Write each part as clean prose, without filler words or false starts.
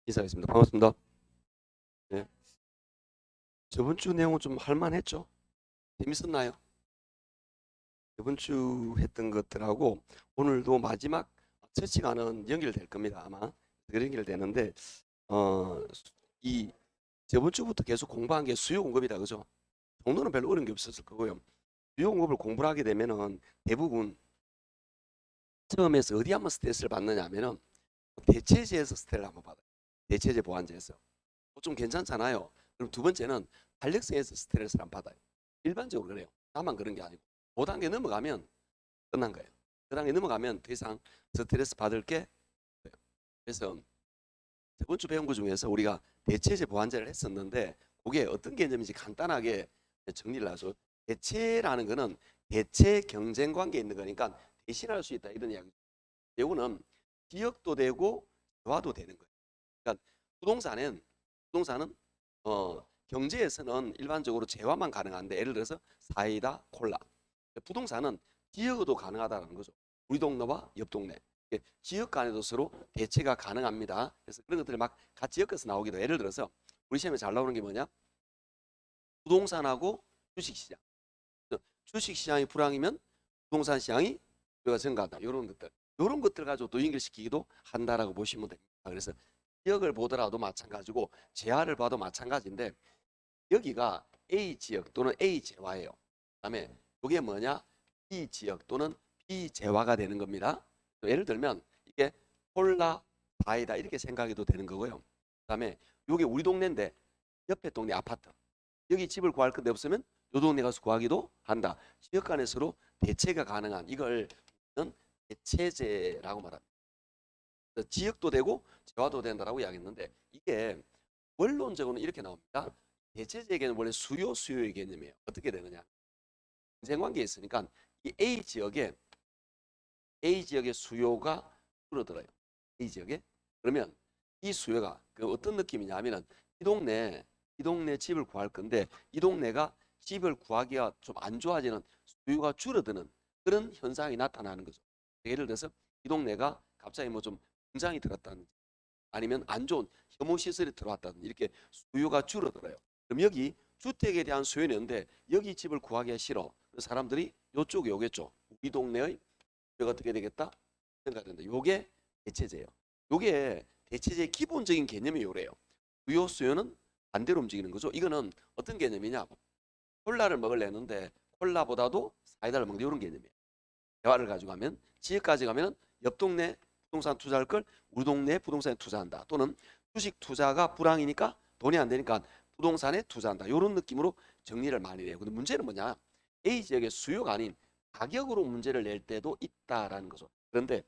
인사하겠습니다. 반갑습니다. 네. 저번 주 내용은 좀 할만했죠? 재밌었나요? 저번 주 했던 것들하고 오늘도 마지막 첫 시간은 연결될 겁니다. 아마 연결되는데 어, 이 저번 주부터 계속 공부한 게 수요 공급이다, 그죠? 정도는 별로 어려운 게 없었을 거고요. 수요 공급을 공부를 하게 되면은 대부분 처음에서 어디 한번 스트레스를 받느냐 하면은 대체제에서 스트레스를 한번 받아요. 대체제 보완제에서. 좀 괜찮잖아요. 그럼 두 번째는 탄력성에서 스트레스를 안 받아요. 일반적으로 그래요. 나만 그런 게 아니고. 5단계 넘어가면 끝난 거예요. 그 단계 넘어가면 더 이상 스트레스 받을 게 없어요. 그래서 저번 주 배운 것 중에서 우리가 대체제 보완제를 했었는데 그게 어떤 개념인지 간단하게 정리를 하죠. 대체라는 거는 대체 경쟁 관계에 있는 거니까 대신할 수 있다 이런 이야기. 이거는 기억도 되고 재화도 되는 거예요. 그러니까 부동산은 경제에서는 일반적으로 재화만 가능한데 예를 들어서 사이다, 콜라. 부동산은 기여도 가능하다는 거죠. 우리 동네와 옆 동네. 지역 간에도 서로 대체가 가능합니다. 그래서 그런 것들을 막 같이 엮어서 나오기도. 예를 들어서 우리 시험에 잘 나오는 게 뭐냐? 부동산하고 주식시장. 주식시장이 불황이면 부동산 시장이 수요가 증가한다. 이런 것들. 이런 것들 가지고 또 연결시키기도 한다라고 보시면 됩니다. 그래서 지역을 보더라도 마찬가지고 재화를 봐도 마찬가지인데 여기가 A 지역 또는 A 재화예요. 그다음에 이게 뭐냐? B 지역 또는 B 재화가 되는 겁니다. 예를 들면 이게 콜라, 다이다 이렇게 생각해도 되는 거고요. 그다음에 이게 우리 동네인데 옆에 동네 아파트. 여기 집을 구할 건데 없으면 요 동네 가서 구하기도 한다. 지역 간에 서로 대체가 가능한 이걸 대체제라고 말합니다. 지역도 되고 재화도 된다라고 이야기했는데 이게 원론적으로는 이렇게 나옵니다. 대체제에게는 원래 수요의 개념이에요. 어떻게 되느냐? 경쟁 관계에 있으니까 이 A 지역의 수요가 줄어들어요. A 지역에 그러면 이 수요가 그 어떤 느낌이냐 하면은 이 동네 집을 구할 건데 이 동네가 집을 구하기가 좀 안 좋아지는 수요가 줄어드는 그런 현상이 나타나는 거죠. 예를 들어서 이 동네가 갑자기 뭐 좀 공장이 들었다든지 아니면 안 좋은 혐오 시설이 들어왔다든지 이렇게 수요가 줄어들어요. 그럼 여기 주택에 대한 수요는 있는데 여기 집을 구하기가 싫어. 그래서 사람들이 이쪽에 오겠죠. 우리 동네의 수요가 어떻게 되겠다? 생각된다. 요게 대체제예요. 요게 대체제의 기본적인 개념이 요래요. 수요 수요는 반대로 움직이는 거죠. 이거는 어떤 개념이냐? 콜라를 먹으려는데 콜라보다도 사이다를 먹는 이런 개념이에요. 대화를 가지고 가면 지역까지 가면 옆 동네 부동산 투자할 걸 우리 동네 부동산에 투자한다. 또는 주식 투자가 불황이니까 돈이 안 되니까 부동산에 투자한다. 이런 느낌으로 정리를 많이 해요. 근데 문제는 뭐냐? A 지역의 수요가 아닌 가격으로 문제를 낼 때도 있다라는 거죠. 그런데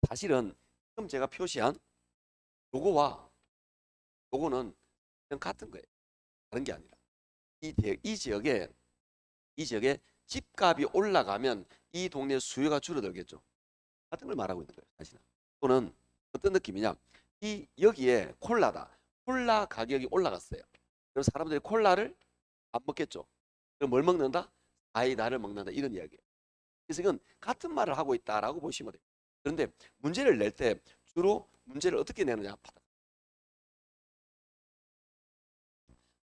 사실은 지금 제가 표시한 요거와 요거는 그냥 같은 거예요. 다른 게 아니라 이 지역에 집값이 올라가면 이 동네 수요가 줄어들겠죠. 같은 걸 말하고 있는 거예요, 사실은. 또는 어떤 느낌이냐? 이 여기에 콜라다. 콜라 가격이 올라갔어요. 그럼 사람들이 콜라를 안 먹겠죠. 그럼 뭘 먹는다? 아이다를 먹는다. 이런 이야기예요. 그래서 이건 같은 말을 하고 있다라고 보시면 돼요. 그런데 문제를 낼 때 주로 문제를 어떻게 내느냐?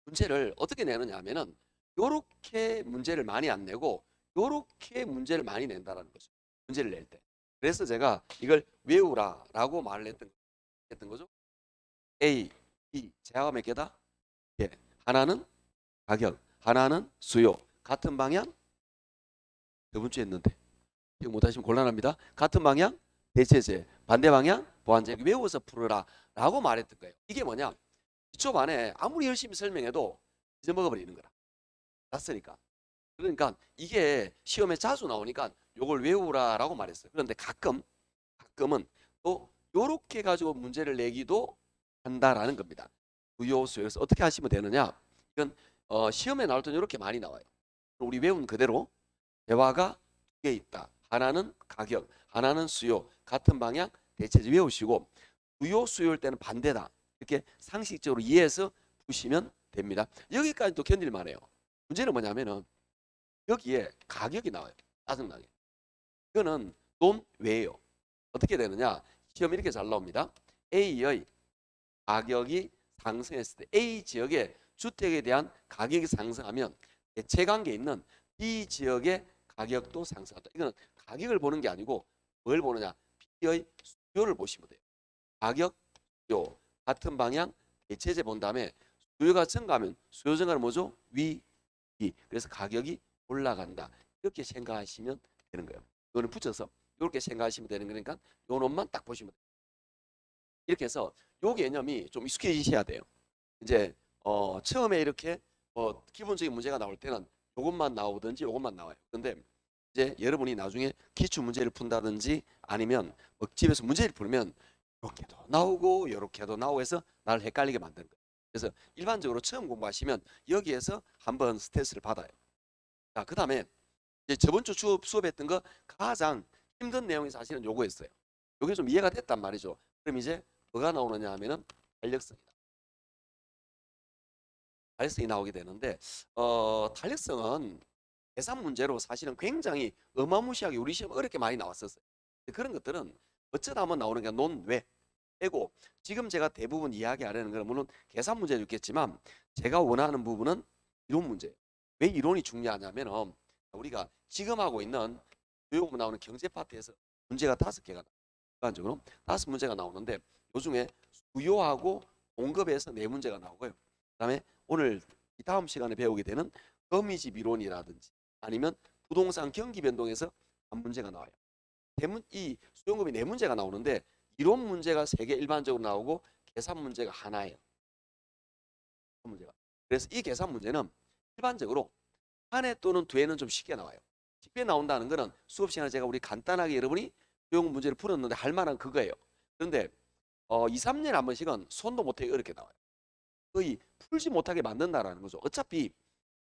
문제를 어떻게 내느냐 하면은 요렇게 문제를 많이 안 내고 요렇게 문제를 많이 낸다라는 거죠. 문제를 낼 때. 그래서 제가 이걸 외우라라고 말을 했던 거죠. A, B, 제가 몇 개다? 예. 하나는 가격, 하나는 수요. 같은 방향? 저번 주에 했는데. 이거 못하시면 곤란합니다. 같은 방향? 대체제. 반대 방향? 보완제. 외워서 풀어라. 라고 말했던 거예요. 이게 뭐냐? 기초 반에 아무리 열심히 설명해도 잊어먹어버리는 거라. 낯으니까. 그러니까 이게 시험에 자주 나오니까 요걸 외우라라고 말했어요. 그런데 가끔은 또 요렇게 가지고 문제를 내기도 한다라는 겁니다. 부요수에서 어떻게 하시면 되느냐? 이건 시험에 나올 때는 이렇게 많이 나와요. 우리 외운 그대로 대화가 두 개 있다. 하나는 가격, 하나는 수요. 같은 방향 대체제 외우시고 부요 수요일 때는 반대다. 이렇게 상식적으로 이해해서 푸시면 됩니다. 여기까지도 견딜만 해요. 문제는 뭐냐면은 여기에 가격이 나와요. 짜증나게. 이거는 돈 외예요. 어떻게 되느냐? 시험 이렇게 잘 나옵니다. A의 가격이 상승했을 때 A 지역의 주택에 대한 가격이 상승하면 대체관계에 있는 B 지역의 가격도 상승한다. 이거는 가격을 보는 게 아니고 뭘 보느냐? B의 수요를 보시면 돼요. 가격, 수요 같은 방향 대체제 본 다음에 수요가 증가하면 수요 증가는 뭐죠? 위, 위. 그래서 가격이 올라간다. 이렇게 생각하시면 되는 거예요. 이거는 붙여서 이렇게 생각하시면 되는 거니까 요 놈만 딱 보시면 돼요. 이렇게 해서 요 개념이 좀 익숙해지셔야 돼요. 이제 처음에 이렇게 기본적인 문제가 나올 때는 요것만 나오든지 요것만 나와요. 근데 이제 여러분이 나중에 기출 문제를 푼다든지 아니면 뭐 집에서 문제를 풀면 이렇게도 나오고 이렇게도 나오고 해서 나를 헷갈리게 만드는 거예요. 그래서 일반적으로 처음 공부하시면 여기에서 한번 스트레스를 받아요. 자, 그 다음에 이제 저번 주 수업했던 거 가장 힘든 내용이 사실은 요거였어요. 요게 좀 이해가 됐단 말이죠. 그럼 이제 뭐가 나오느냐 하면은 탄력성이다. 탄력성이 나오게 되는데 탄력성은 계산 문제로 사실은 굉장히 어마무시하게 우리 시험 어렵게 많이 나왔었어요. 그런 것들은 어쩌다 한번 나오는 게 논외 빼고 지금 제가 대부분 이야기하려는 건 물론 계산 문제도 있겠지만 제가 원하는 부분은 이론 문제예요. 왜 이론이 중요하냐면 우리가 지금 하고 있는 교육 나오는 경제 파트에서 문제가 5개가 나와요. 일반적으로 5문제가 나오는데 요 중에 수요하고 공급에서 4문제가 나오고요. 그다음에 오늘 이 다음 시간에 배우게 되는 거미집 이론이라든지 아니면 부동산 경기 변동에서 한 문제가 나와요. 이 수요공급이 4문제가 나오는데 이론 문제가 3개 일반적으로 나오고 계산 문제가 하나예요. 문제가. 그래서 이 계산 문제는 일반적으로 한 해 또는 2해는 좀 쉽게 나와요. 쉽게 나온다는 거는 수업 시간에 제가 우리 간단하게 여러분이 수용 문제를 풀었는데 할 만한 그거예요. 그런데 2, 3년에 한 번씩은 손도 못하게 어렵게 나와요. 거의 풀지 못하게 만든다라는 거죠. 어차피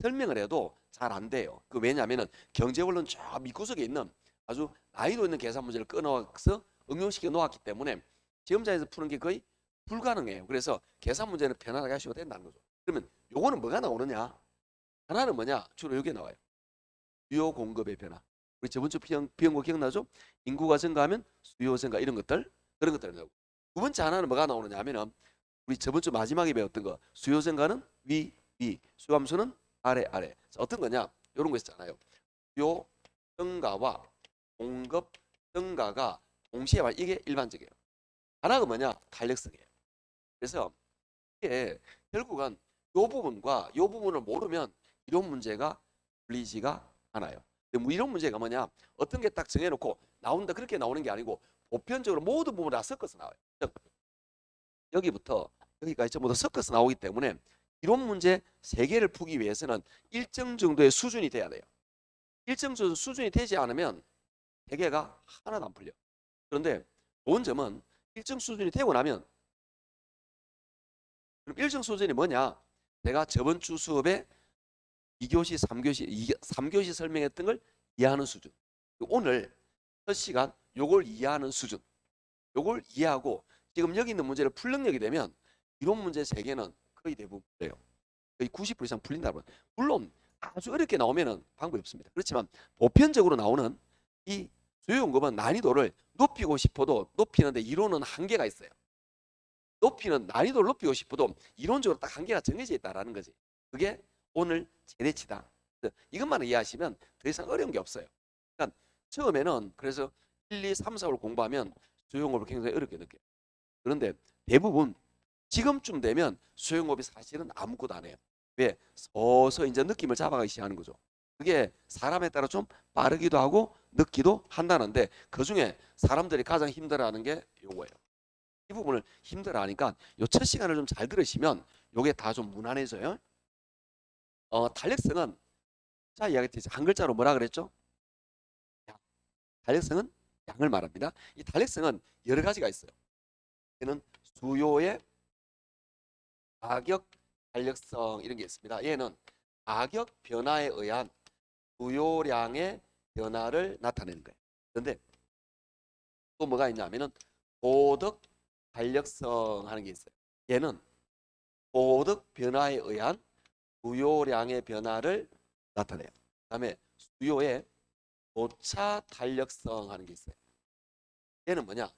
설명을 해도 잘 안 돼요. 그 왜냐하면 경제원론 저 밑구석에 있는 아주 난이도 있는 계산 문제를 끊어서 응용시켜 놓았기 때문에 시험장에서 푸는 게 거의 불가능해요. 그래서 계산 문제는 편안하게 하셔도 된다는 거죠. 그러면 요거는 뭐가 나오느냐? 하나는 뭐냐? 주로 이게 나와요. 수요 공급의 변화. 우리 저번 주 비용고 기억나죠? 인구가 증가하면 수요 증가 이런 것들 그런 것들을 나오고. 두 번째 하나는 뭐가 나오느냐 하면은 우리 저번 주 마지막에 배웠던 거 수요 증가는 위, 수요 함수는 아래. 자, 어떤 거냐? 이런 거 있잖아요. 수요 증가와 공급 증가가 동시에 이게 일반적이에요. 하나가 뭐냐? 탄력성이에요. 그래서 이게 결국은 이 부분과 이 부분을 모르면 이런 문제가 풀리지가 않아요. 근데 뭐 이런 문제가 뭐냐? 어떤 게 딱 정해놓고 나온다 그렇게 나오는 게 아니고 보편적으로 모든 부분을 다 섞어서 나와요. 여기부터 여기까지 전부 다 섞어서 나오기 때문에 이론 문제 3개를 풀기 위해서는 일정 정도의 수준이 돼야 돼요. 일정 정도 수준이 되지 않으면 3개가 하나도 안 풀려. 그런데 좋은 점은 일정 수준이 되고 나면 그럼 일정 수준이 뭐냐? 내가 저번 주 수업에 2교시, 3교시 설명했던 걸 이해하는 수준. 오늘 첫 시간 요걸 이해하는 수준. 요걸 이해하고 지금 여기 있는 문제를 풀 능력이 되면 이론 문제 3개는 거의 대부분 풀려요. 거의 90% 이상 풀린다고. 물론 아주 어렵게 나오면은 방법이 없습니다. 그렇지만 보편적으로 나오는 이 수요 공급은 난이도를 높이고 싶어도 높이는데 이론은 한계가 있어요. 높이는 난이도를 높이고 싶어도 이론적으로 딱 한계가 정해져 있다라는 거지. 그게 오늘 최대치다. 이것만 이해하시면 더 이상 어려운 게 없어요. 그러니까 처음에는 그래서 1, 2, 3, 4를 공부하면 수요공급을 굉장히 어렵게 느껴요. 그런데 대부분 지금쯤 되면 수요공급이 사실은 아무것도 안 해요. 왜? 서서 이제 느낌을 잡아가기 시작하는 거죠. 그게 사람에 따라 좀 빠르기도 하고 늦기도 한다는데 그중에 사람들이 가장 힘들어하는 게 요거예요. 이 부분을 힘들어하니까 요 첫 시간을 좀 잘 들으시면 요게 다 좀 무난해져요. 탄력성은 자 이야기했듯이 한 글자로 뭐라 그랬죠? 양. 탄력성은 양을 말합니다. 이 탄력성은 여러 가지가 있어요. 얘는 수요의 가격 탄력성 이런 게 있습니다. 얘는 가격 변화에 의한 수요량의 변화를 나타내는 거예요. 그런데 또 뭐가 있냐면은 소득 탄력성 하는 게 있어요. 얘는 소득 변화에 의한 수요량의 변화를 나타내요. 그다음에 수요의 고차 탄력성 하는 게 있어요. 얘는 뭐냐?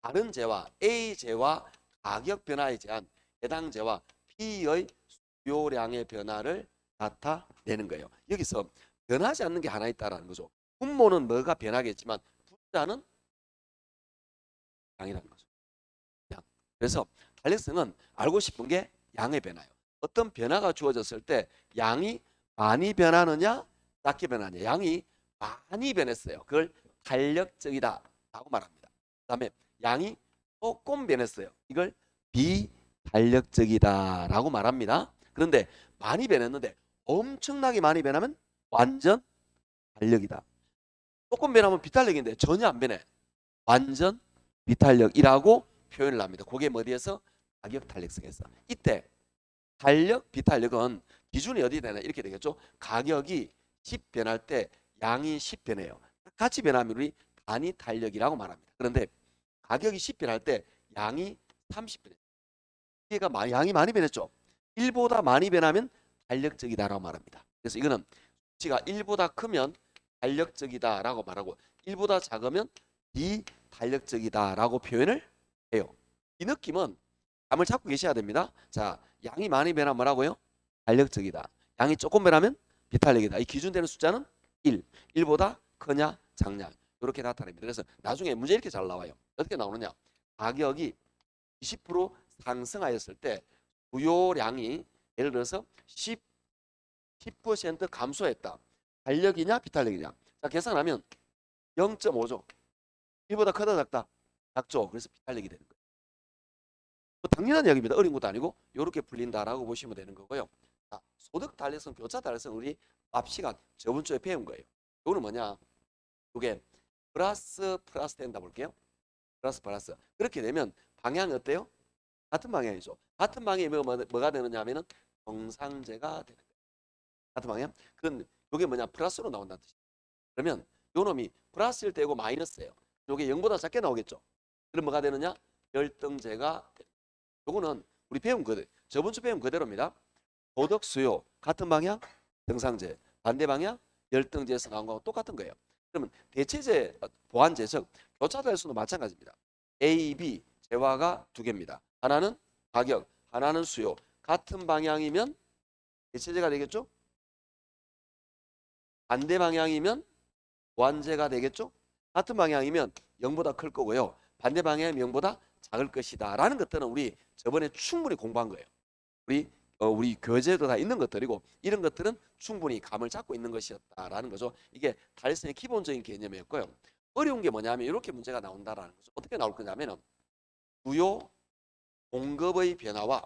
다른 재와 A재와 가격 변화에 대한 해당 재와 P의 수요량의 변화를 나타내는 거예요. 여기서 변하지 않는 게 하나 있다라는 거죠. 분모는 뭐가 변하겠지만 분자는 양이라는 거죠. 양. 그래서 탄력성은 알고 싶은 게 양의 변화예요. 어떤 변화가 주어졌을 때 양이 많이 변하느냐 작게 변하느냐. 양이 많이 변했어요. 그걸 탄력적이다라고 말합니다. 그다음에 양이 조금 변했어요. 이걸 비탄력적이다라고 말합니다. 그런데 많이 변했는데 엄청나게 많이 변하면 완전 탄력이다. 조금 변하면 비탄력인데 전혀 안 변해. 완전 비탄력이라고 표현을 합니다. 그게 어디에서? 가격 탄력성에서. 이때 탄력, 비탄력은 기준이 어디 되나 이렇게 되겠죠. 가격이 10 변할 때 양이 10 변해요. 같이 변하면 우리 단위 탄력이라고 말합니다. 그런데 가격이 10 변할 때 양이 30 변해요. 이게가 양이 많이 변했죠. 1보다 많이 변하면 탄력적이다라고 말합니다. 그래서 이거는 수치가 1보다 크면 탄력적이다라고 말하고 1보다 작으면 비탄력적이다라고 표현을 해요. 이 느낌은 감을 잡고 계셔야 됩니다. 자, 양이 많이 변하면 뭐라고요? 탄력적이다. 양이 조금 변하면 비탄력이다. 이 기준되는 숫자는 1. 1보다 크냐 작냐 이렇게 나타냅니다. 그래서 나중에 문제 이렇게 잘 나와요. 어떻게 나오느냐? 가격이 20% 상승하였을 때 수요량이 예를 들어서 10% 감소했다. 탄력이냐 비탄력이냐. 자, 계산하면 0.5죠. 1보다 크다 작다? 작죠. 그래서 비탄력이 되는 거예요. 뭐 당연한 이야기입니다. 어려운 것도 아니고 이렇게 풀린다라고 보시면 되는 거고요. 자, 소득 탄력성, 교차 탄력성 우리 앞 시간 저번 주에 배운 거예요. 이거는 뭐냐? 이게 플러스 된다 볼게요. 플러스. 그렇게 되면 방향이 어때요? 같은 방향이죠. 같은 방향이 뭐가 되느냐 하면은 정상제가 되는 거예요. 같은 방향? 그건 이게 뭐냐? 플러스로 나온다는 뜻이에요. 그러면 요 놈이 플러스일 때고 마이너스예요. 이게 0보다 작게 나오겠죠. 그럼 뭐가 되느냐? 열등제가 되는 거예요. 요거는 우리 배운 그대로, 저번 주 배운 그대로입니다. 소득 수요 같은 방향 정상제, 반대 방향 열등제에서 나온 거하고 똑같은 거예요. 그러면 대체제 보완제 즉 교차 탄력성도 마찬가지입니다. A, B 재화가 두 개입니다. 하나는 가격, 하나는 수요. 같은 방향이면 대체제가 되겠죠? 반대 방향이면 보완제가 되겠죠? 같은 방향이면 0보다 클 거고요. 반대 방향이면 0보다 작을 것이다. 라는 것들은 우리 저번에 충분히 공부한 거예요. 우리 교재도 다 있는 것들이고 이런 것들은 충분히 감을 잡고 있는 것이었다라는 거죠. 이게 탄력성의 기본적인 개념이었고요. 어려운 게 뭐냐면 이렇게 문제가 나온다라는 거죠. 어떻게 나올 거냐면은 수요 공급의 변화와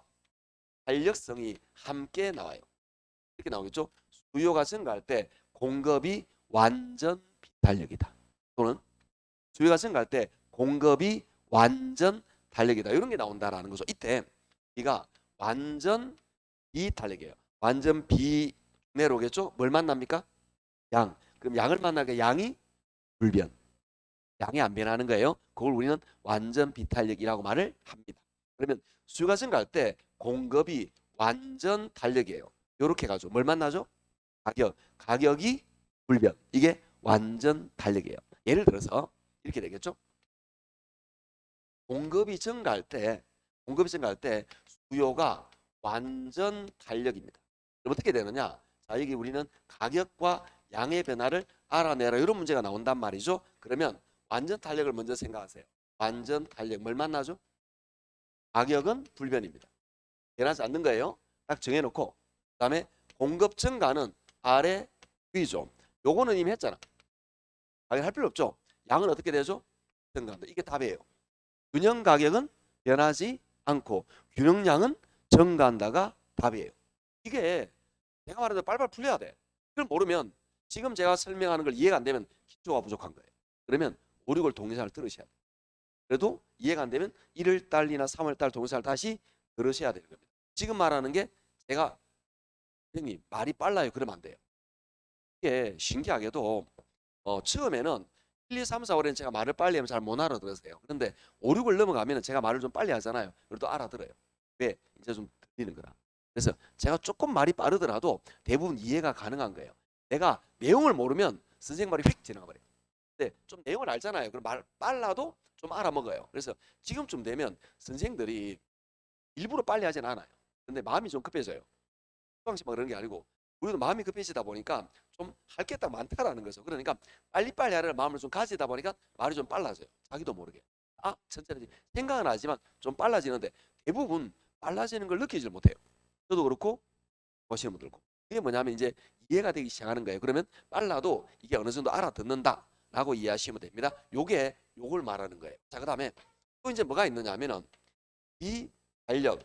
탄력성이 함께 나와요. 이렇게 나오겠죠. 수요가 증가할 때 공급이 완전 비탄력이다. 또는 수요가 증가할 때 공급이 완전 탄력이다. 이런 게 나온다라는 거죠. 이때 우리가 완전 비탄력이에요. 완전 비내로겠죠. 뭘 만납니까? 양. 그럼 양을 만나게 양이 불변. 양이 안 변하는 거예요. 그걸 우리는 완전 비탄력이라고 말을 합니다. 그러면 수요가 증가할 때 공급이 완전 탄력이에요. 이렇게 가죠. 뭘 만나죠? 가격이 불변. 이게 완전 탄력이에요. 예를 들어서 이렇게 되겠죠. 공급이 증가할 때 수요가 완전 탄력입니다. 그럼 어떻게 되느냐? 자, 여기 우리는 가격과 양의 변화를 알아내라 이런 문제가 나온단 말이죠. 그러면 완전 탄력을 먼저 생각하세요. 완전 탄력 뭘 만나죠? 가격은 불변입니다. 변하지 않는 거예요. 딱 정해놓고 그다음에 공급 증가는 아래 위죠. 요거는 이미 했잖아. 할 필요 없죠. 양은 어떻게 되죠? 증가한다. 이게 답이에요. 균형 가격은 변하지 않고 균형량은 증가한다가 답이에요. 이게 내가 말해도 빨빨 풀려야 돼. 그걸 모르면 지금 제가 설명하는 걸 이해가 안 되면 기초가 부족한 거예요. 그러면 5, 6월 동영상을 들으셔야 돼요. 그래도 이해가 안 되면 1월달이나 3월달 동영상을 다시 들으셔야 되는 겁니다. 지금 말하는 게 제가 선생님 말이 빨라요. 그러면 안 돼요. 이게 신기하게도 처음에는 1, 2, 3, 4월에는 제가 말을 빨리 하면 잘 못 알아들으세요. 그런데 5, 6을 넘어가면 제가 말을 좀 빨리 하잖아요. 그래도 알아들어요. 왜? 이제 좀 들리는 거라. 그래서 제가 조금 말이 빠르더라도 대부분 이해가 가능한 거예요. 내가 내용을 모르면 선생님 말이 휙 지나가 버려요. 근데 좀 내용을 알잖아요. 그럼 빨라도 좀 알아먹어요. 그래서 지금쯤 되면 선생들이 일부러 빨리 하진 않아요. 근데 마음이 좀 급해져요. 수강식만 그런 게 아니고 우리도 마음이 급해지다 보니까 좀 할 게 딱 많다라는 거죠. 그러니까 빨리빨리 하려는 마음을 좀 가지다 보니까 말이 좀 빨라져요. 자기도 모르게. 아, 천천히 생각은 하지만 좀 빨라지는데 대부분 빨라지는 걸 느끼질 못해요. 저도 그렇고 보시는 분들고. 그게 뭐냐면 이제 이해가 되기 시작하는 거예요. 그러면 빨라도 이게 어느 정도 알아듣는다라고 이해하시면 됩니다. 요걸 말하는 거예요. 자, 그다음에 또 이제 뭐가 있느냐 하면은 이 달력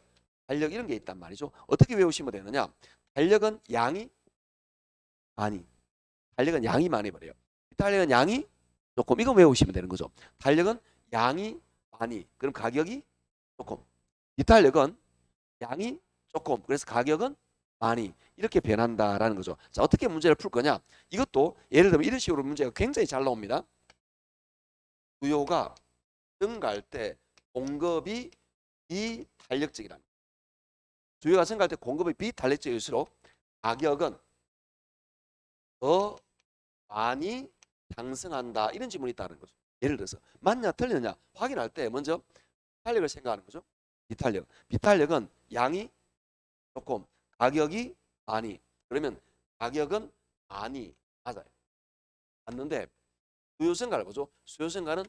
이런 게 있단 말이죠. 어떻게 외우시면 되느냐? 달력은 양이 많이, 달력은 양이 많이 버려요. 달력은 양이 조금, 이거 외우시면 되는 거죠. 달력은 양이 많이, 그럼 가격이 조금. 이 달력은 양이 조금, 그래서 가격은 많이, 이렇게 변한다라는 거죠. 자, 어떻게 문제를 풀 거냐? 이것도 예를 들면 이런 식으로 문제가 굉장히 잘 나옵니다. 수요가 증가할 때 공급이 비탄력적이라는, 수요가 증가할 때 공급이 비탄력적일수록 가격은 더 많이 상승한다, 이런 지문이 있다는 거죠. 예를 들어서 맞냐 틀리냐 확인할 때 먼저 비탄력을 생각하는 거죠. 비탄력은 양이 조금, 가격이 많이. 그러면 가격은 많이 맞아요. 맞는데 수요 증가를 보죠. 수요 증가는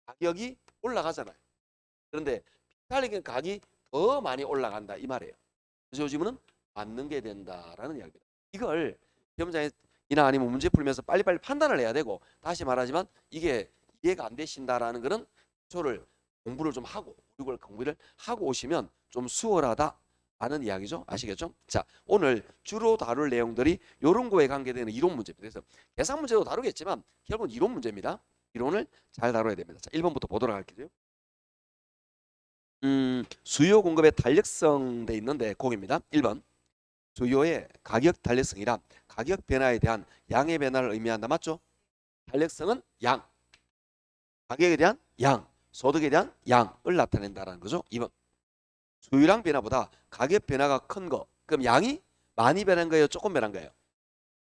가격이 올라가잖아요. 그런데 비탄력은 가격이 더 많이 올라간다, 이 말이에요. 그래서 요즘은 맞는 게 된다라는 이야기입니다. 이걸 시험장이나 아니면 문제 풀면서 빨리빨리 판단을 해야 되고, 다시 말하지만 이게 이해가 안 되신다라는 거는 기초를 공부를 좀 하고, 이걸 공부를 하고 오시면 좀 수월하다라는 이야기죠. 아시겠죠? 자, 오늘 주로 다룰 내용들이 이런 거에 관계되는 이론 문제입니다. 그래서 계산 문제도 다루겠지만 결국은 이론 문제입니다. 이론을 잘 다뤄야 됩니다. 자, 1번부터 보도록 할게요. 수요 공급의 탄력성 돼 있는데 거기입니다. 1번. 수요의 가격 탄력성이란 가격 변화에 대한 양의 변화를 의미한다. 맞죠? 탄력성은 양, 가격에 대한 양, 소득에 대한 양을 나타낸다는 거죠. 2번. 수요량 변화보다 가격 변화가 큰 거. 그럼 양이 많이 변한 거예요? 조금 변한 거예요?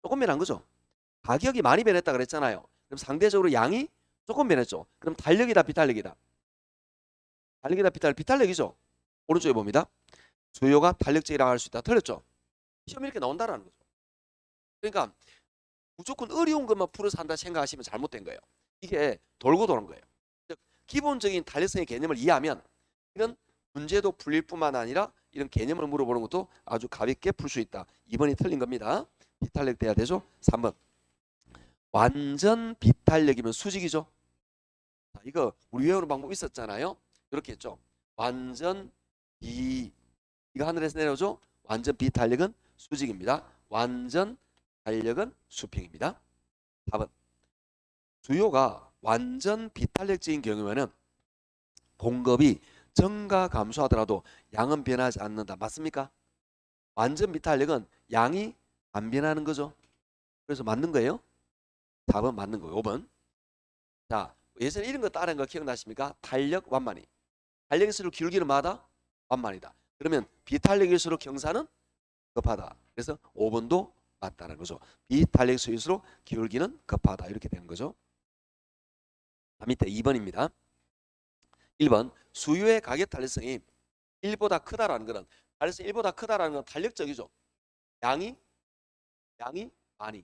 조금 변한 거죠. 가격이 많이 변했다 그랬잖아요. 그럼 상대적으로 양이 조금 변했죠. 그럼 탄력이다, 비탄력이다? 탄력이다, 비탄력이죠. 오른쪽에 봅니다. 수요가 탄력적이라고 할 수 있다. 틀렸죠? 시험 이렇게 나온다라는 거죠. 그러니까 무조건 어려운 것만 풀어서 한다 생각하시면 잘못된 거예요. 이게 돌고 도는 거예요. 즉 기본적인 탄력성의 개념을 이해하면 이런 문제도 풀릴 뿐만 아니라 이런 개념을 물어보는 것도 아주 가볍게 풀 수 있다. 2번이 틀린 겁니다. 비탄력 돼야 되죠. 3번. 완전 비탄력이면 수직이죠. 자, 이거 우리 외우는 방법 있었잖아요. 이렇게 했죠. 완전 이거 하늘에서 내려오죠. 완전 비탄력은 수직입니다. 완전 탄력은 수평입니다. 4번. 수요가 완전 비탄력적인 경우에는 공급이 증가 감소하더라도 양은 변하지 않는다. 맞습니까? 완전 비탄력은 양이 안 변하는 거죠. 그래서 맞는 거예요. 4번 맞는 거예요. 5번. 자, 예전에 이런 거 따른 거 기억나십니까? 탄력 완만히. 탄력일수록 기울기는 마다 완만이다. 그러면 비탄력일수록 경사는 급하다. 그래서 5번도 맞다는 거죠. 비탄력수일수록 기울기는 급하다. 이렇게 되는 거죠. 밑에 2번입니다. 1번. 수요의 가격 탄력성이 1보다 크다라는 것은, 탄력성이 1보다 크다라는 건 탄력적이죠. 양이 많이.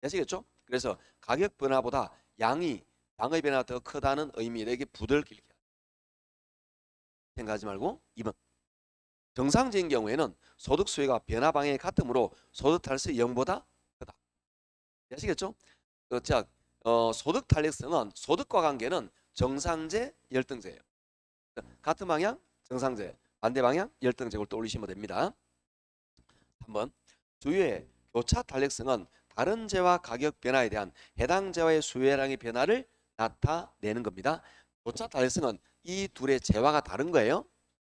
아시겠죠? 그래서 가격 변화보다 양의 변화가 더 크다는 의미에게 부들길게 생각하지 말고. 2번. 정상적인 경우에는 소득 수요가 변화 방향이 같으므로 소득 탄력성이 0보다 크다. 아시겠죠? 자, 소득 탄력성은 소득과 관계는 정상제, 열등제예요. 같은 방향 정상제, 반대 방향 열등제를 떠올리시면 됩니다. 3번. 수요의 교차 탄력성은 다른 재와 가격 변화에 대한 해당 재와의 수요량의 변화를 나타내는 겁니다. 교차 탄력성은 이 둘의 재화가 다른 거예요.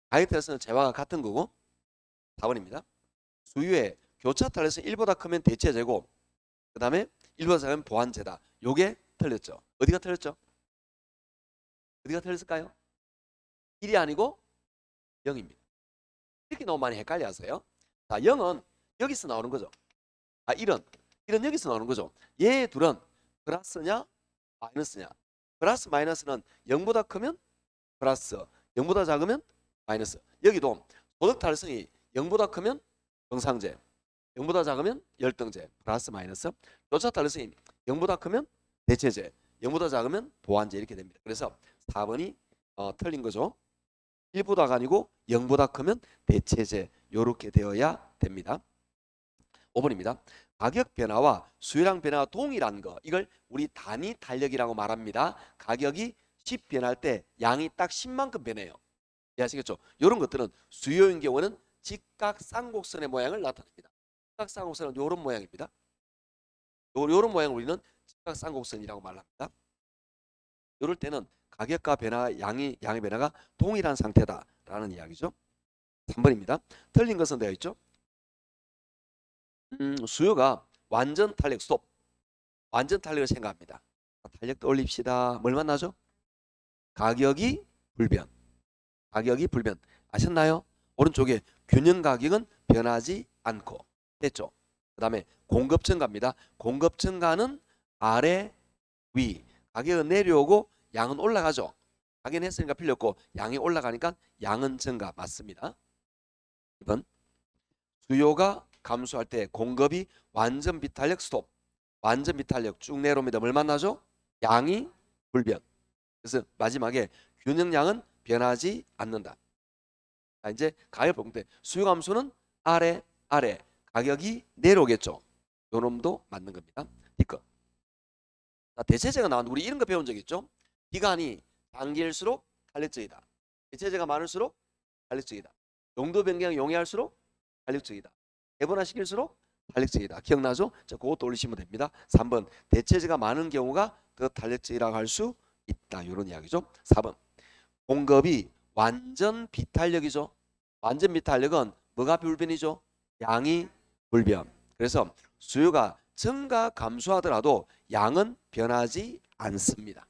가격 탄력성은 재화가 같은 거고. 4번입니다. 수요의 교차 탄력성이 1보다 크면 대체재고, 그 다음에 1보다 작으면 보완재다. 요게 틀렸죠. 어디가 틀렸죠? 어디가 틀렸을까요? 1이 아니고 0입니다. 이렇게 너무 많이 헷갈려 하세요. 자, 0은 여기서 나오는 거죠. 1은 여기서 나오는 거죠. 얘 둘은 플러스냐 마이너스냐. 플러스 마이너스는 0보다 크면 플러스, 0보다 작으면 마이너스. 여기도 소득 달성이 0보다 크면 정상제, 0보다 작으면 열등제, 플러스 마이너스. 교차 달성이 0보다 크면 대체제, 0보다 작으면 보완제 이렇게 됩니다. 그래서 4번이 틀린 거죠. 1보다가 아니고 0보다 크면 대체제 이렇게 되어야 됩니다. 5번입니다. 가격 변화와 수요량 변화가 동일한 거, 이걸 우리 단위 탄력이라고 말합니다. 가격이 10 변할 때 양이 딱 10만큼 변해요. 이해하시겠죠? 이런 것들은 수요인 경우는 직각 쌍곡선의 모양을 나타냅니다. 직각 쌍곡선은 이런 모양입니다. 이런 모양을 우리는 직각 쌍곡선이라고 말합니다. 이럴 때는 가격과 변화, 양의 변화가 동일한 상태다라는 이야기죠. 3번입니다. 틀린 것은 되어 있죠. 수요가 완전 탄력 스톱. 완전 탄력을 생각합니다. 탄력도 올립시다. 뭘 만나죠? 가격이 불변. 가격이 불변. 아셨나요? 오른쪽에 균형 가격은 변하지 않고. 됐죠? 그 다음에 공급 증가입니다. 공급 증가는 아래, 위. 가격은 내려오고 양은 올라가죠. 가격은 했으니까 필요 없고 양이 올라가니까 양은 증가. 맞습니다. 2번. 수요가 감소할 때 공급이 완전 비탄력 스톱. 완전 비탄력 쭉 내려옵니다. 뭘 만나죠? 양이 불변. 그래서 마지막에 균형량은 변하지 않는다. 자, 이제 가격 볼 때 수요 감소는 아래, 가격이 내려오겠죠. 요 놈도 맞는 겁니다. D거. 자, 대체제가 나왔는데 우리 이런 거 배운 적 있죠? 기간이 단기일수록 탄력적이다. 대체제가 많을수록 탄력적이다. 용도 변경을 용이할수록 탄력적이다. 해본화시킬수록 탄력적이다. 기억나죠? 자, 그것도 올리시면 됩니다. 3번 대체제가 많은 경우가 더 탄력적이라고 할 수 있다. 이런 이야기죠. 4번 공급이 완전 비탄력이죠. 완전 비탄력은 뭐가 불변이죠? 양이 불변. 그래서 수요가 증가 감소하더라도 양은 변하지 않습니다.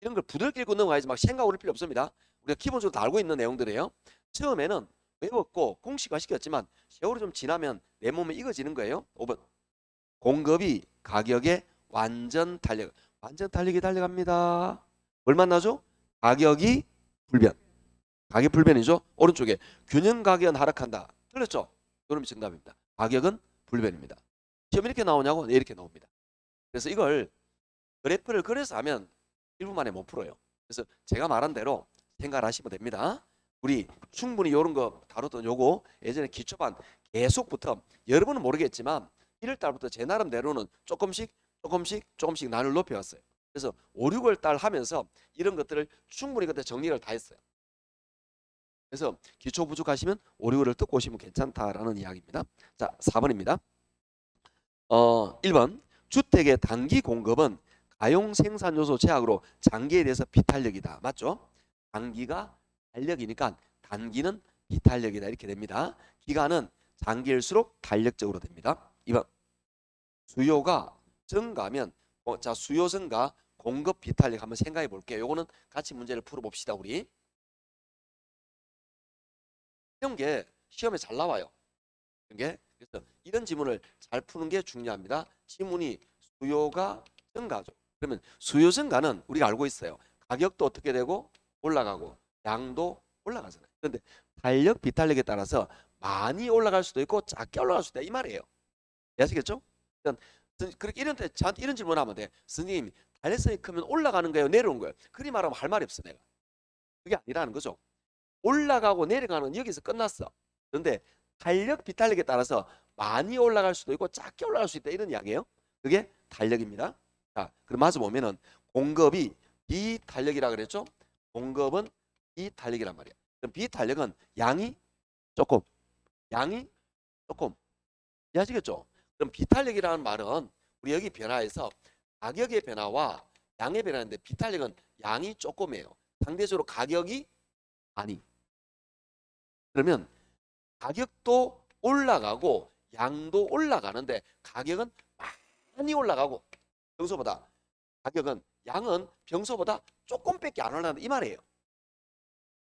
이런 걸 부드럽게 읽고 넘어가야지 막 생각 오를 필요 없습니다. 우리가 기본적으로 다 알고 있는 내용들이에요. 처음에는 외웠고 공식화 시켰지만 세월이 좀 지나면 내 몸에 익어지는 거예요. 5번 공급이 가격에 완전 탄력. 완전 탄력이 달려갑니다. 뭘 만나죠? 가격이 불변. 가격 불변이죠. 오른쪽에 균형 가격은 하락한다. 틀렸죠? 이놈이 정답입니다. 가격은 불변입니다. 시험 이렇게 나오냐고? 네, 이렇게 나옵니다. 그래서 이걸 그래프를 그려서 하면 1분 만에 못 풀어요. 그래서 제가 말한 대로 생각을 하시면 됩니다. 우리 충분히 이런 거 다뤘던 요거 예전에 기초반 계속부터 여러분은 모르겠지만 1월 달부터 제 나름대로는 조금씩 난을 높여왔어요. 그래서 5, 6월 달 하면서 이런 것들을 충분히 그때 정리를 다 했어요. 그래서 기초 부족하시면 5, 6월을 듣고 오시면 괜찮다라는 이야기입니다. 자, 4번입니다. 1번 주택의 단기 공급은 가용 생산 요소 제약으로 장기에 대해서 비탄력이다. 맞죠? 단기가 탄력이니까 단기는 비탄력이다. 이렇게 됩니다. 기간은 장기일수록 탄력적으로 됩니다. 2번 수요가 증가하면 자, 수요 증가 공급 비탄력 한번 생각해 볼게요. 요거는 같이 문제를 풀어 봅시다. 우리 이런 게 시험에 잘 나와요. 그래서 이런 지문을 잘 푸는 게 중요합니다. 지문이 수요가 증가죠. 그러면 수요 증가는 우리가 알고 있어요. 가격도 어떻게 되고 올라가고 양도 올라가잖아요. 그런데 탄력, 비탄력에 따라서 많이 올라갈 수도 있고 작게 올라갈 수도 있다 이 말이에요. 이해하시겠죠? 그렇게 이런 때 저한테 이런 질문하면 돼. 스님, 탄력성이 크면 올라가는 거예요, 내려오는 거예요? 그리 말하면 할 말이 없어 내가. 그게 아니라는 거죠. 올라가고 내려가는 여기서 끝났어. 그런데 탄력, 비탄력에 따라서 많이 올라갈 수도 있고 작게 올라갈 수 있다 이런 이야기예요. 그게 탄력입니다. 자, 그럼 마저 보면은 공급이 비탄력이라 그랬죠? 공급은 비탄력이란 말이야. 그럼 비탄력은 양이 조금 이해하시겠죠? 그럼 비탄력이라는 말은 우리 여기 변화에서 가격의 변화와 양의 변화인데 비탄력은 양이 조금이에요. 상대적으로 가격이 많이. 그러면 가격도 올라가고 양도 올라가는데 가격은 많이 올라가고 평소보다 양은 평소보다 조금밖에 안 올라간다 이 말이에요.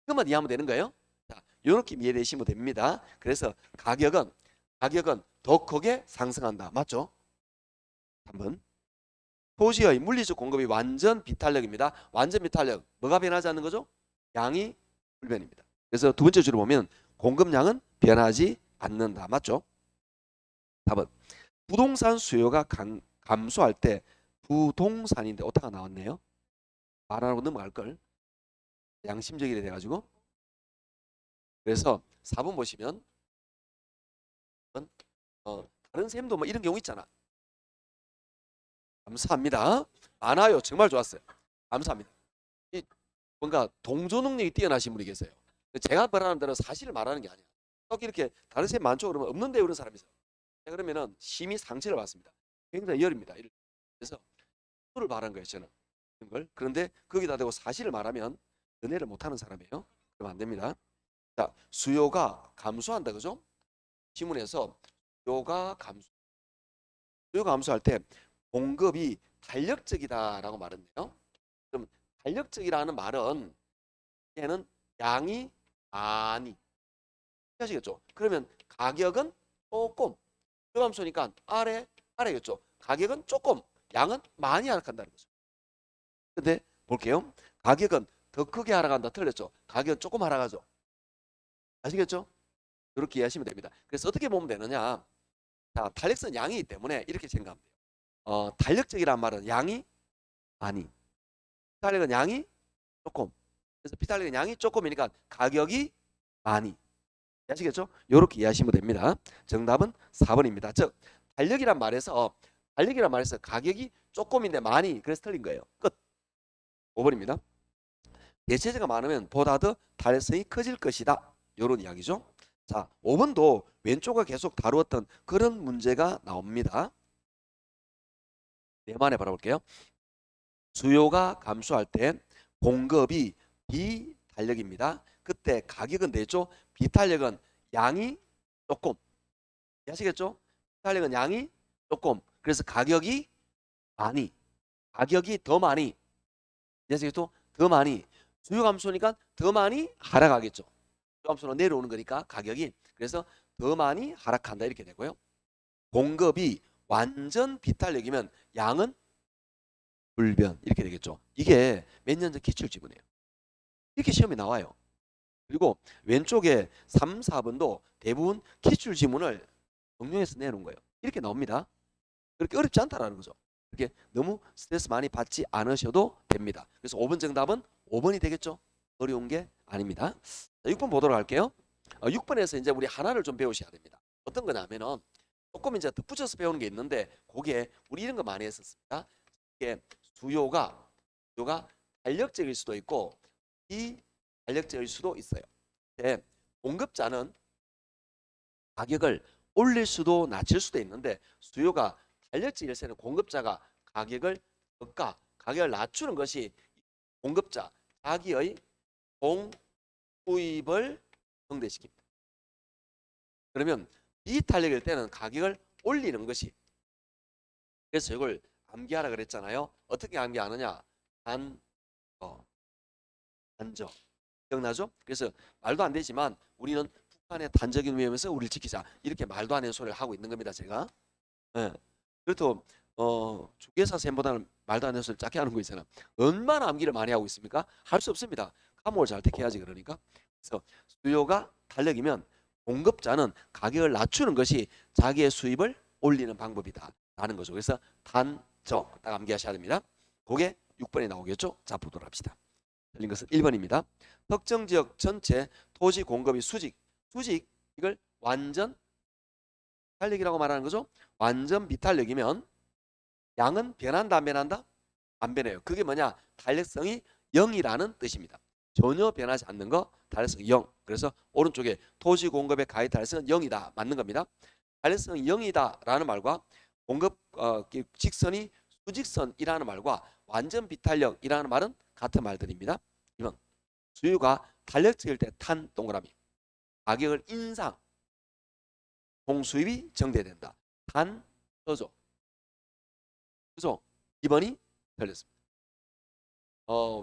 그것만 이해하면 되는 거예요. 자, 이렇게 이해되시면 됩니다. 그래서 가격은 더 크게 상승한다. 맞죠? 3번. 토지의 물리적 공급이 완전 비탄력입니다. 완전 비탄력. 뭐가 변하지 않는 거죠? 양이 불변입니다. 그래서 두 번째 줄을 보면 공급량은 변하지 않는다. 맞죠? 4번. 부동산 수요가 감소할 때 부동산인데 오타가 나왔네요. 말 안 하고 넘어갈 걸. 양심적이래 돼가지고. 그래서 4번 보시면 다른 쌤도 뭐 이런 경우 있잖아. 감사합니다. 많아요. 정말 좋았어요. 감사합니다. 이 뭔가 동조 능력이 뛰어나신 분이 계세요. 제가 말하는 대로 사실을 말하는 게 아니야. 꼭 이렇게 다른 쌤 많죠? 그러면 없는데 그런 사람이 있어요. 그러면은 심히 상처를 받습니다. 굉장히 열입니다. 그래서 수를 말한 거예요. 저는 걸. 그런데 거기다 대고 사실을 말하면 은혜를 못하는 사람이에요. 그러면 안 됩니다. 자, 수요가 감소한다, 그죠? 지문에서 수요가 감소할 때 공급이 탄력적이다라고 말했네요. 그럼 탄력적이라는 말은 얘는 양이 많이 하시겠죠? 그러면 가격은 조금 수요 감소니까 아래겠죠? 가격은 조금 양은 많이 하락한다는 거죠. 근데 볼게요. 가격은 더 크게 하락한다. 틀렸죠? 가격은 조금 하락하죠. 아시겠죠? 그렇게 이해하시면 됩니다. 그래서 어떻게 보면 되느냐? 자, 탄력성 양이기 때문에 이렇게 생각하면 돼요. 탄력적이란 말은 양이 많이, 비탄력은 양이 조금. 그래서 비탄력은 양이 조금이니까 가격이 많이. 아시겠죠? 이렇게 이해하시면 됩니다. 정답은 4번입니다. 즉 탄력이란 말에서 가격이 조금인데 많이, 그래서 틀린 거예요. 끝. 5번입니다. 대체재가 많으면 보다 더 탄력성이 커질 것이다. 이런 이야기죠. 자, 5번도 왼쪽을 계속 다루었던 그런 문제가 나옵니다. 네만에 바라볼게요. 수요가 감소할 때 공급이 비탄력입니다. 그때 가격은 되죠. 비탄력은 양이 조금. 아시겠죠? 비탄력은 양이 조금. 그래서 가격이 더 많이. 아시겠죠? 더 많이. 수요 감소니까 더 많이 하락하겠죠. 수요 감소로 내려오는 거니까 가격이. 그래서 더 많이 하락한다 이렇게 되고요. 공급이 완전 비탄력이면 양은 불변 이렇게 되겠죠. 이게 몇 년 전 기출지문이에요. 이렇게 시험에 나와요. 그리고 왼쪽에 3, 4번도 대부분 기출지문을 응용해서 내놓은 거예요. 이렇게 나옵니다. 그렇게 어렵지 않다라는 거죠. 그렇게 너무 스트레스 많이 받지 않으셔도 됩니다. 그래서 5번 정답은 5번이 되겠죠. 어려운 게 아닙니다. 자, 6번 보도록 할게요. 6번에서 이제 우리 하나를 좀 배우셔야 됩니다. 어떤 거냐면은 조금 이제 덧붙여서 배우는 게 있는데 그게 우리 이런 거 많이 했었습니다. 이게 수요가 탄력적일 수도 있고 비탄력적일 수도 있어요. 근데 공급자는 가격을 올릴 수도 낮출 수도 있는데 수요가 탄력적일 때는 공급자가 가격을 낮추는 것이 공급자 자기의 공수입을 증대시킵니다. 그러면 비탄력일 때는 가격을 올리는 것이, 그래서 이걸 암기하라 그랬잖아요. 어떻게 암기하느냐? 단저. 기억나죠? 그래서 말도 안 되지만 우리는 북한의 단적인 위험에서 우리를 지키자. 이렇게 말도 안 되는 소리를 하고 있는 겁니다. 제가. 예. 그래도 주계사 쌤보다는 말도 안 되는 소리 작게 하는 거 있잖아. 얼마나 암기를 많이 하고 있습니까? 할 수 없습니다. 과목을 잘 택해야지 그러니까. 그래서 수요가 탄력이면 공급자는 가격을 낮추는 것이 자기의 수입을 올리는 방법이다 라는 거죠. 그래서 단저 딱 암기하셔야 됩니다. 그게 6번에 나오겠죠. 자, 보도록 합시다. 틀린 것은 1번입니다. 특정 지역 전체 토지 공급이 수직 이걸 완전 탄력이라고 말하는 거죠. 완전 비탄력이면 양은 변한다 안 변한다? 안 변해요. 그게 뭐냐? 탄력성이 0이라는 뜻입니다. 전혀 변하지 않는 거 탄력성 0. 그래서 오른쪽에 토지 공급의 가해 탄력성은 0이다. 맞는 겁니다. 탄력성이 0이다라는 말과 공급 직선이 수직선이라는 말과 완전 비탄력이라는 말은 같은 말들입니다. 2번 수요가 탄력적일 때 탄 동그라미 가격을 인상 공수입이 정대된다. 단 저죠. 그죠? 2번이 틀렸습니다.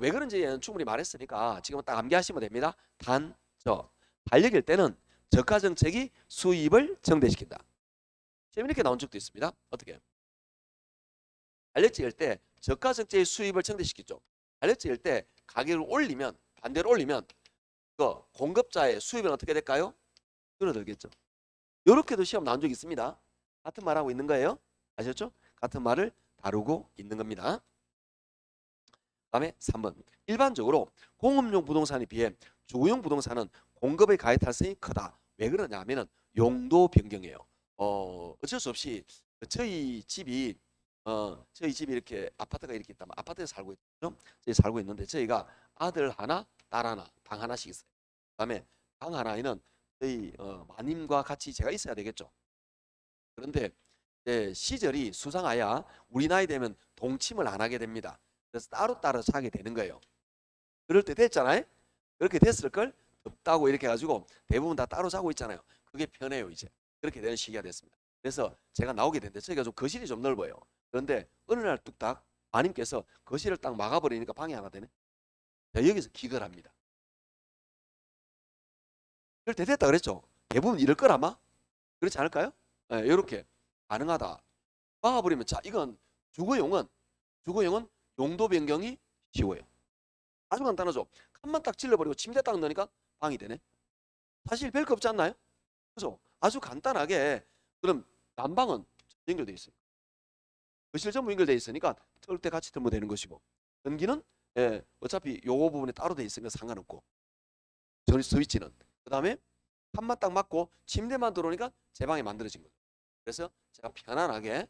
왜 그런지 충분히 말했으니까 지금은 딱 암기하시면 됩니다. 단저 탄력일 때는 저가 정책이 수입을 정대시킨다. 재미있게 나온 적도 있습니다. 어떻게? 탄력적일 때 저가 적재의 수입을 증대시키죠. 탄력적일 때 가격을 올리면 반대로 올리면 그 공급자의 수입은 어떻게 될까요? 줄어들겠죠. 이렇게도 시험 나온 적 있습니다. 같은 말하고 있는 거예요. 아셨죠? 같은 말을 다루고 있는 겁니다. 다음에 3번. 일반적으로 공업용 부동산에 비해 주거용 부동산은 공급의 가액 탄성이 크다. 왜 그러냐 하면은 용도 변경이에요. 어쩔 수 없이 저희 집이 이렇게 아파트가 이렇게 있다면 아파트에 살고 있죠. 저희 살고 있는데 저희가 아들 하나, 딸 하나, 방 하나씩 있어요. 그다음에 방 하나에는 저희 마님과 같이 제가 있어야 되겠죠. 그런데 시절이 수상하야 우리 나이 되면 동침을 안 하게 됩니다. 그래서 따로따로 자게 되는 거예요. 그럴 때 됐잖아요. 그렇게 됐을 걸 덥다고 이렇게 해가지고 대부분 다 따로 자고 있잖아요. 그게 편해요 이제. 그렇게 되는 시기가 됐습니다. 그래서 제가 나오게 됐는데 저희가 좀 거실이 좀 넓어요. 그런데 어느 날 뚝딱 마님께서 거실을 딱 막아버리니까 방이 하나 되네. 자, 여기서 기걸 합니다. 그럴 때 됐다 그랬죠. 대부분 이럴 걸 아마 그렇지 않을까요? 네, 이렇게 가능하다. 막아버리면 자 이건 주거용은 용도 변경이 쉬워요. 아주 간단하죠. 칸만 딱 찔러버리고 침대 딱 넣으니까 방이 되네. 사실 별거 없지 않나요? 그죠? 아주 간단하게 그럼 난방은 연결돼 있어요. 거실 전부 연결돼 있으니까 틀 때 같이 틀면 되는 것이고 전기는 어차피 요거 부분에 따로 돼 있으니까 상관없고 전 스위치는 그 다음에 칸만 딱 맞고 침대만 들어오니까 제 방에 만들어진 거죠. 그래서 제가 편안하게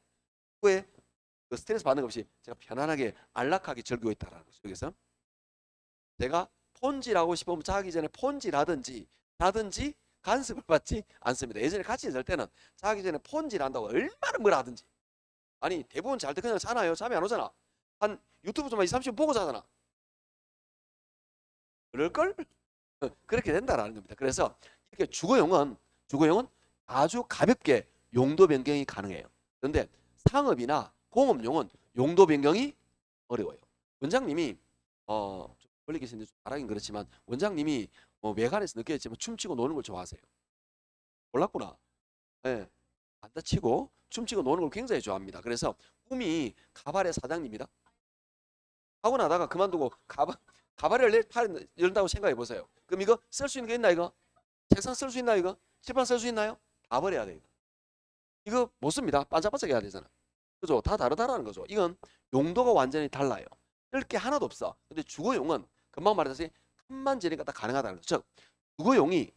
후에 그 스트레스 받는 것 없이 제가 편안하게 안락하게 즐기고 있다라는 거죠. 여기서 제가 폰질하고 싶으면 자기 전에 폰질하든지 자든지 간섭을 받지 않습니다. 예전에 같이 있을 때는 자기 전에 폰질한다고 얼마나 뭘 하든지 아니 대부분 잘 때 그냥 자나요? 잠이 안 오잖아. 한 유튜브 좀 20, 30분 보고 자잖아. 그럴걸? 그렇게 된다라는 겁니다. 그래서 이렇게 주거용은 아주 가볍게 용도 변경이 가능해요. 그런데 상업이나 공업용은 용도 변경이 어려워요. 원장님이 좀 멀리 계신데 좀 말하긴 그렇지만 원장님이 외관에서 느껴졌지만 춤추고 노는 걸 좋아하세요. 몰랐구나. 예, 안 다치고 춤추고 노는 걸 굉장히 좋아합니다. 그래서 꿈이 가발의 사장님이다. 하고 나다가 그만두고 가발을 열다고 생각해 보세요. 그럼 이거 쓸 수 있는 게 있나 이거? 책상 쓸 수 있나 이거? 칠판 쓸 수 있나요? 다 버려야 돼. 이거 못 씁니다. 반짝반짝 해야 되잖아. 그죠? 다 다르다라는 거죠. 이건 용도가 완전히 달라요. 이럴 게 하나도 없어. 근데 주거용은 금방 말했듯이 칸만 지니까 다 가능하다는 거죠. 즉 주거용이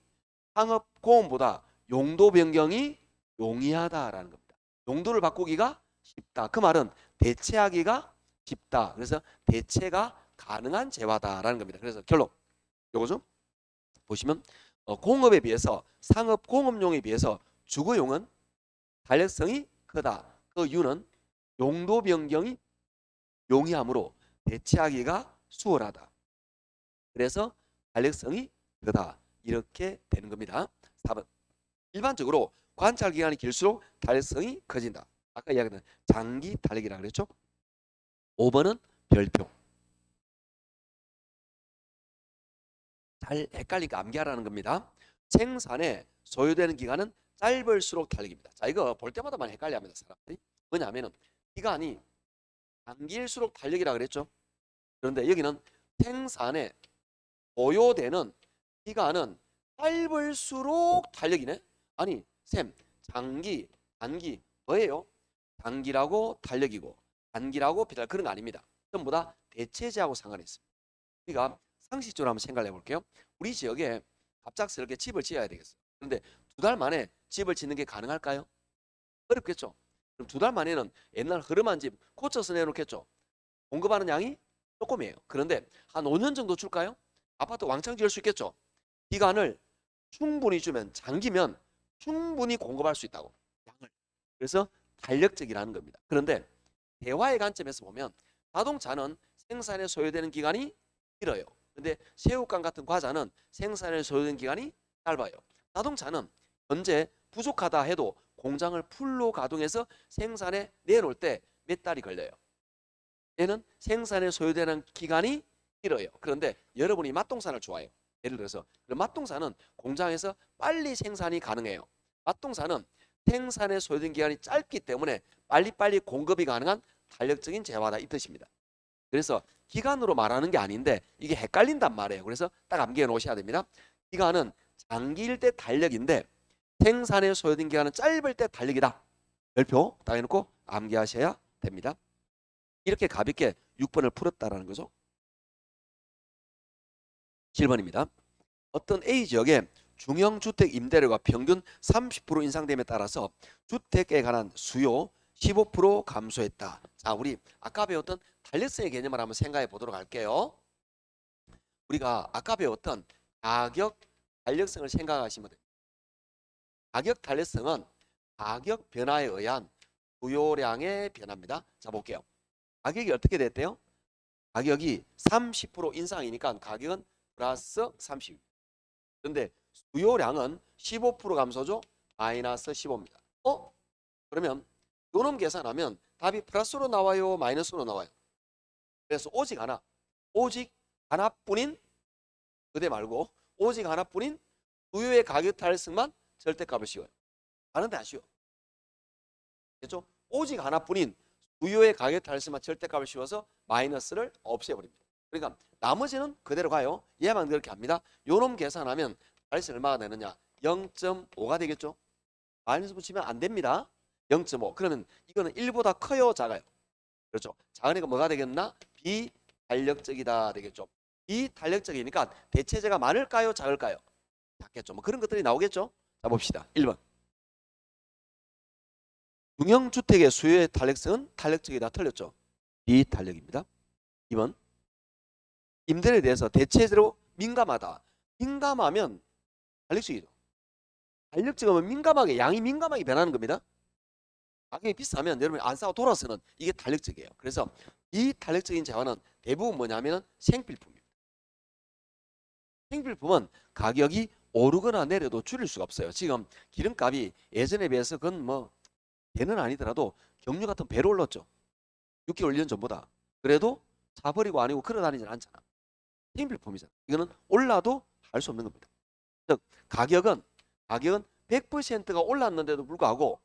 상업공업보다 용도 변경이 용이하다라는 겁니다. 용도를 바꾸기가 쉽다. 그 말은 대체하기가 쉽다. 그래서 대체가 가능한 재화다라는 겁니다. 그래서 결론 요거죠. 보시면 공업에 비해서 상업 공업용에 비해서 주거용은 탄력성이 크다. 그 이유는 용도 변경이 용이하므로 대체하기가 수월하다. 그래서 탄력성이 크다. 이렇게 되는 겁니다. 4번. 일반적으로 관찰 기간이 길수록 탄력성이 커진다. 아까 이야기했던 장기 탄력이라 그랬죠. 5번은 별표. 잘 헷갈리니까 암기하라는 겁니다. 생산에 소요되는 기간은 짧을수록 탄력입니다. 자, 이거 볼 때마다 많이 헷갈려합니다. 사람들이. 뭐냐면은 기간이 장기일수록 탄력이라 그랬죠. 그런데 여기는 생산에 소요되는 기간은 짧을수록 탄력이네. 아니 쌤 장기 단기 뭐예요? 장기라고 탄력이고 단기라고 비달 그런 거 아닙니다. 전부 다 대체제하고 상관이 있습니다. 우리가 상식적으로 한번 생각해 볼게요. 우리 지역에 갑작스럽게 집을 지어야 되겠어요. 그런데 2달 만에 집을 짓는 게 가능할까요? 어렵겠죠. 그럼 2달 만에는 옛날 흐름한 집 고쳐서 내놓겠죠. 공급하는 양이 조금이에요. 그런데 한 5년 정도 줄까요? 아파트 왕창 지을 수 있겠죠. 기간을 충분히 주면 장기면 충분히 공급할 수 있다고 양을. 그래서 탄력적이라는 겁니다. 그런데 대화의 관점에서 보면 자동차는 생산에 소요되는 기간이 길어요. 근데 새우깡 같은 과자는 생산에 소요되는 기간이 짧아요. 자동차는 현재 부족하다 해도 공장을 풀로 가동해서 생산에 내놓을 때 몇 달이 걸려요. 얘는 생산에 소요되는 기간이 길어요. 그런데 여러분이 맛동산을 좋아해요. 예를 들어서 맛동산은 공장에서 빨리 생산이 가능해요. 맛동산은 생산에 소요된 기간이 짧기 때문에 빨리빨리 공급이 가능한 탄력적인 재화다 이 뜻입니다. 그래서 기간으로 말하는 게 아닌데 이게 헷갈린단 말이에요. 그래서 딱 암기해 놓으셔야 됩니다. 기간은 장기일 때 탄력인데 생산에 소요된 기간은 짧을 때 탄력이다. 별표 딱 해놓고 암기하셔야 됩니다. 이렇게 가볍게 6번을 풀었다라는 거죠. 7번입니다. 어떤 A지역에 중형주택 임대료가 평균 30% 인상됨에 따라서 주택에 관한 수요 15% 감소했다. 자, 우리 아까 배웠던 탄력성의 개념을 한번 생각해 보도록 할게요. 우리가 아까 배웠던 가격 탄력성을 생각하시면 됩니다. 가격 탄력성은 가격 변화에 의한 수요량의 변화입니다. 자, 볼게요. 가격이 어떻게 됐대요? 가격이 30% 인상이니까 가격은 플러스 30. 그런데 수요량은 15% 감소죠? 마이너스 15입니다. 그러면 요놈 계산하면 답이 플러스로 나와요? 마이너스로 나와요? 그래서 오직 하나뿐인 그대 말고 오직 하나뿐인 수요의 가격 탄력성만 절대값을 씌워요. 다른데 안 씌워. 그렇죠? 오직 하나뿐인 수요의 가격 탄력성만 절대값을 씌워서 마이너스를 없애버립니다. 그러니까 나머지는 그대로 가요. 얘만 그렇게 합니다. 요놈 계산하면 탄력성이 얼마가 되느냐? 0.5가 되겠죠? 마이너스 붙이면 안 됩니다. 0.5. 그러면 이거는 1보다 커요? 작아요? 그렇죠. 작으니까 뭐가 되겠나? 비탄력적이다 되겠죠. 비탄력적이니까 대체재가 많을까요? 작을까요? 작겠죠. 뭐 그런 것들이 나오겠죠. 자, 봅시다. 1번. 중형주택의 수요의 탄력성은 탄력적이다. 틀렸죠. 비탄력입니다. 2번. 임대료에 대해서 대체재로 민감하다. 민감하면 탄력적이죠. 탄력적이면 민감하게, 양이 민감하게 변하는 겁니다. 가격이 비싸면 여러분이 안 사고 돌아서는 이게 탄력적이에요. 그래서 이 탄력적인 재화는 대부분 뭐냐면 생필품입니다. 생필품은 가격이 오르거나 내려도 줄일 수가 없어요. 지금 기름값이 예전에 비해서 그건 뭐 배는 아니더라도 경유 같은 배로 올랐죠. 6개월 1년 전보다. 그래도 차 버리고 아니고 걸어 다니진 않잖아. 생필품이잖아. 이거는 올라도 할 수 없는 겁니다. 즉 가격은 100%가 올랐는데도 불구하고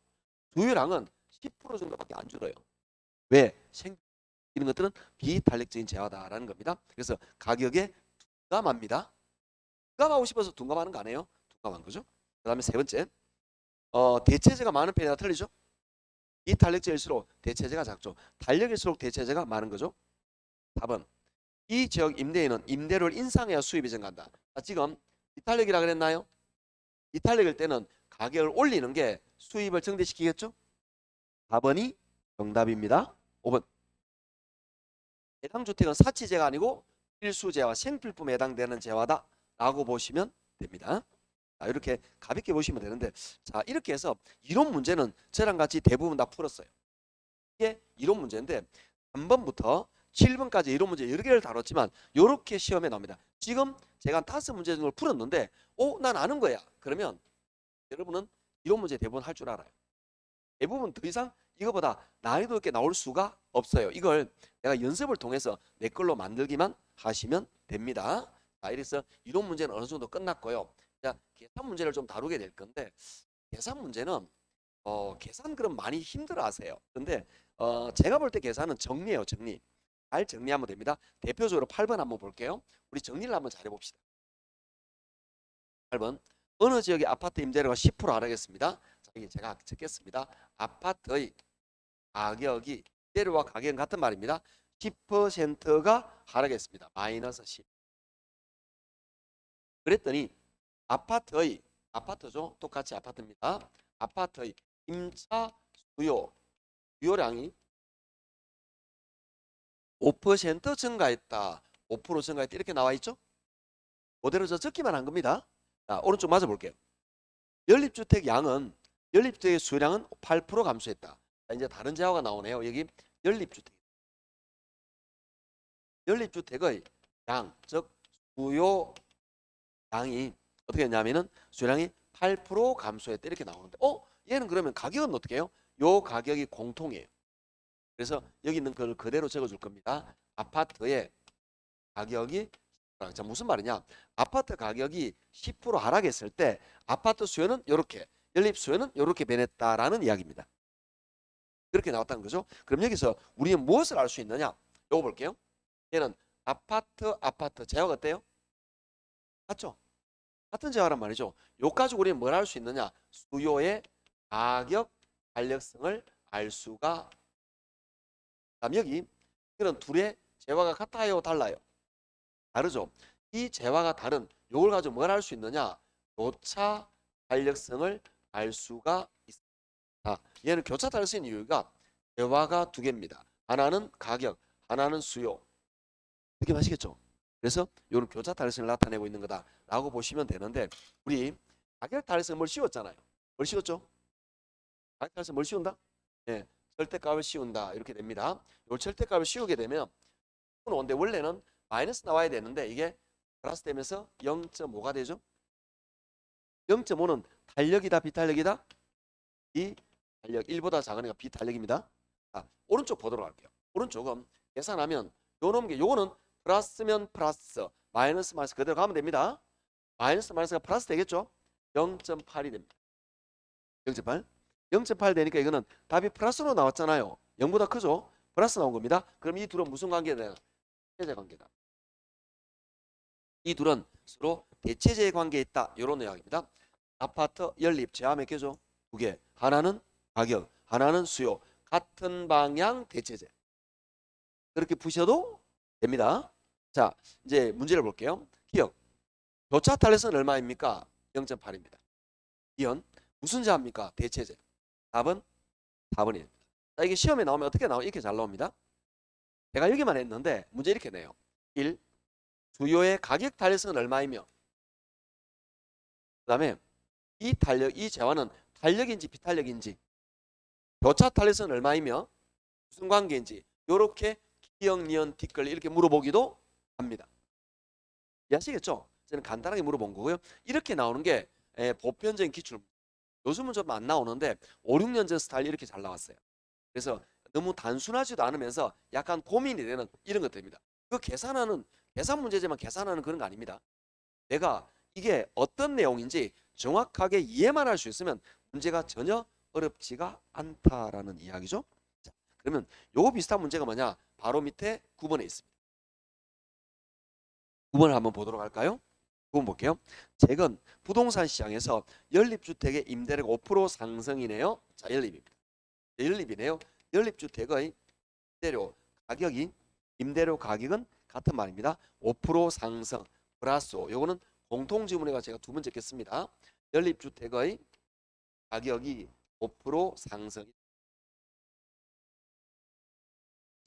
수요량은 10% 정도밖에 안 줄어요. 왜? 이런 것들은 비탄력적인 재화다라는 겁니다. 그래서 가격에 둔감합니다. 둔감하고 싶어서 둔감하는 거 아니에요? 둔감한 거죠. 그 다음에 세 번째, 대체재가 많은 편이다. 틀리죠? 비탄력적일수록 대체재가 작죠. 탄력일수록 대체재가 많은 거죠. 4번, 이 지역 임대인은 임대료를 인상해야 수입이 증가한다. 지금 비탄력이라 그랬나요? 비탄력일 때는 가격을 올리는 게 수입을 증대시키겠죠? 4번이 정답입니다. 5번. 해당 주택은 사치재가 아니고 필수재와 생필품에 해당되는 재화다 라고 보시면 됩니다. 자, 이렇게 가볍게 보시면 되는데, 자, 이렇게 해서 이론 문제는 저랑 같이 대부분 다 풀었어요. 이게 이론 문제인데 3번부터 7번까지 이론 문제 여러 개를 다뤘지만 이렇게 시험에 나옵니다. 지금 제가 5문제 정도를 풀었는데 난 아는 거야. 그러면 여러분은 이론 문제 대부분 할 줄 알아요. 대부분 더 이상 이거보다 난이도 있게 나올 수가 없어요. 이걸 내가 연습을 통해서 내 걸로 만들기만 하시면 됩니다. 자, 이래서 이론 문제는 어느 정도 끝났고요. 자, 계산 문제를 좀 다루게 될 건데, 계산 문제는 계산 그럼 많이 힘들어 하세요. 근데 제가 볼 때 계산은 정리예요. 정리. 잘 정리하면 됩니다. 대표적으로 8번 한번 볼게요. 우리 정리를 한번 잘해 봅시다. 8번. 어느 지역의 아파트 임대료가 10% 하락했습니다. 자, 여기 제가 적겠습니다. 아파트의 가격이 임대료와 가격은 같은 말입니다. 10%가 하락했습니다. 마이너스 10. 그랬더니 아파트죠. 똑같이 아파트입니다. 아파트의 임차 수요량이 5% 증가했다. 5% 증가했다. 이렇게 나와 있죠? 그대로 저 적기만 한 겁니다. 자, 오른쪽 맞아 볼게요. 연립주택 양은 연립주택의 수요량은 8% 감소했다. 자, 이제 다른 재화가 나오네요. 여기 연립주택의 양, 즉 수요량이 어떻게 했냐면은 수요량이 8% 감소했다. 이렇게 나오는데 얘는 그러면 가격은 어떻게 해요? 요 가격이 공통이에요. 그래서 여기 있는 걸 그대로 적어줄 겁니다. 아파트의 가격이, 자, 무슨 말이냐? 아파트 가격이 10% 하락했을 때 아파트 수요는 이렇게, 연립 수요는 이렇게 변했다라는 이야기입니다. 그렇게 나왔다는 거죠. 그럼 여기서 우리는 무엇을 알 수 있느냐? 요거 볼게요. 얘는 아파트 재화가 어때요? 같죠? 같은 재화란 말이죠. 요 가지고 우리는 뭘 알 수 있느냐? 수요의 가격 탄력성을 알 수가. 다음 여기 이런 둘의 재화가 같아요, 달라요? 다르죠. 이 재화가 다른 요걸 가지고 뭘 알 수 있느냐? 교차 탄력성을 알 수가 있습니다. 얘는 교차 탄력성인 이유가 재화가 두 개입니다. 하나는 가격, 하나는 수요. 이렇게 마시겠죠? 그래서 이런 교차 탄력성을 나타내고 있는 거다라고 보시면 되는데, 우리 가격 탄력성을 뭘 씌웠잖아요. 뭘 씌웠죠? 가격 탄력성 뭘 씌운다? 예, 절대값을 씌운다. 이렇게 됩니다. 이 절대값을 씌우게 되면 원데 원래는 마이너스 나와야 되는데 이게 플러스 되면서 0.5가 되죠. 0.5는 탄력이다, 비탄력이다? 비탄력. 1보다 작으니까 비탄력입니다. 오른쪽 보도록 할게요. 오른쪽은 계산하면 요거는 플러스면 플러스, 마이너스 그대로 가면 됩니다. 마이너스가 플러스 되겠죠? 0.8이 됩니다. 0.8. 0.8 되니까 이거는 답이 플러스로 나왔잖아요. 0보다 크죠? 플러스 나온 겁니다. 그럼 이 둘은 무슨 관계다? 대체제 관계다. 이 둘은 서로 대체제 관계에 있다. 이런 내용입니다. 아파트 연립 제한 몇 개죠? 두 개. 하나는 가격, 하나는 수요. 같은 방향 대체제. 그렇게 푸셔도 됩니다. 자, 이제 문제를 볼게요. 기억. 교차 탄력성은 얼마입니까? 0.8입니다. 이연 무슨 제합니까? 대체제. 답은 4번입니다. 자, 이게 시험에 나오면 어떻게 나오면 이렇게 잘 나옵니다. 제가 여기만 했는데 문제 이렇게 내요. 1. 수요의 가격 탄력성은 얼마이며, 그 다음에 이 재화는 탄력인지 비탄력인지, 교차 탄력성은 얼마이며 무슨 관계인지, 이렇게 기억, 니은, 티끌 이렇게 물어보기도 합니다. 이해하시겠죠? 저는 간단하게 물어본 거고요. 이렇게 나오는 게 보편적인 기출. 요즘은 좀 안 나오는데 5, 6년 전 스타일 이렇게 잘 나왔어요. 그래서 너무 단순하지도 않으면서 약간 고민이 되는 이런 것들입니다. 그 계산 문제지만 계산하는 그런 거 아닙니다. 내가 이게 어떤 내용인지 정확하게 이해만 할 수 있으면 문제가 전혀 어렵지가 않다라는 이야기죠. 자, 그러면 요거 비슷한 문제가 뭐냐? 바로 밑에 9번에 있습니다. 9번을 한번 보도록 할까요? 9번 볼게요. 최근 부동산 시장에서 연립주택의 임대료가 5% 상승이네요. 자, 연립입니다. 연립이네요. 연립주택의 임대료 가격은 같은 말입니다. 5% 상승 플러스 5. 요거는 공통지문에가 제가 두 번 적겠습니다. 연립주택의 가격이 5% 상승.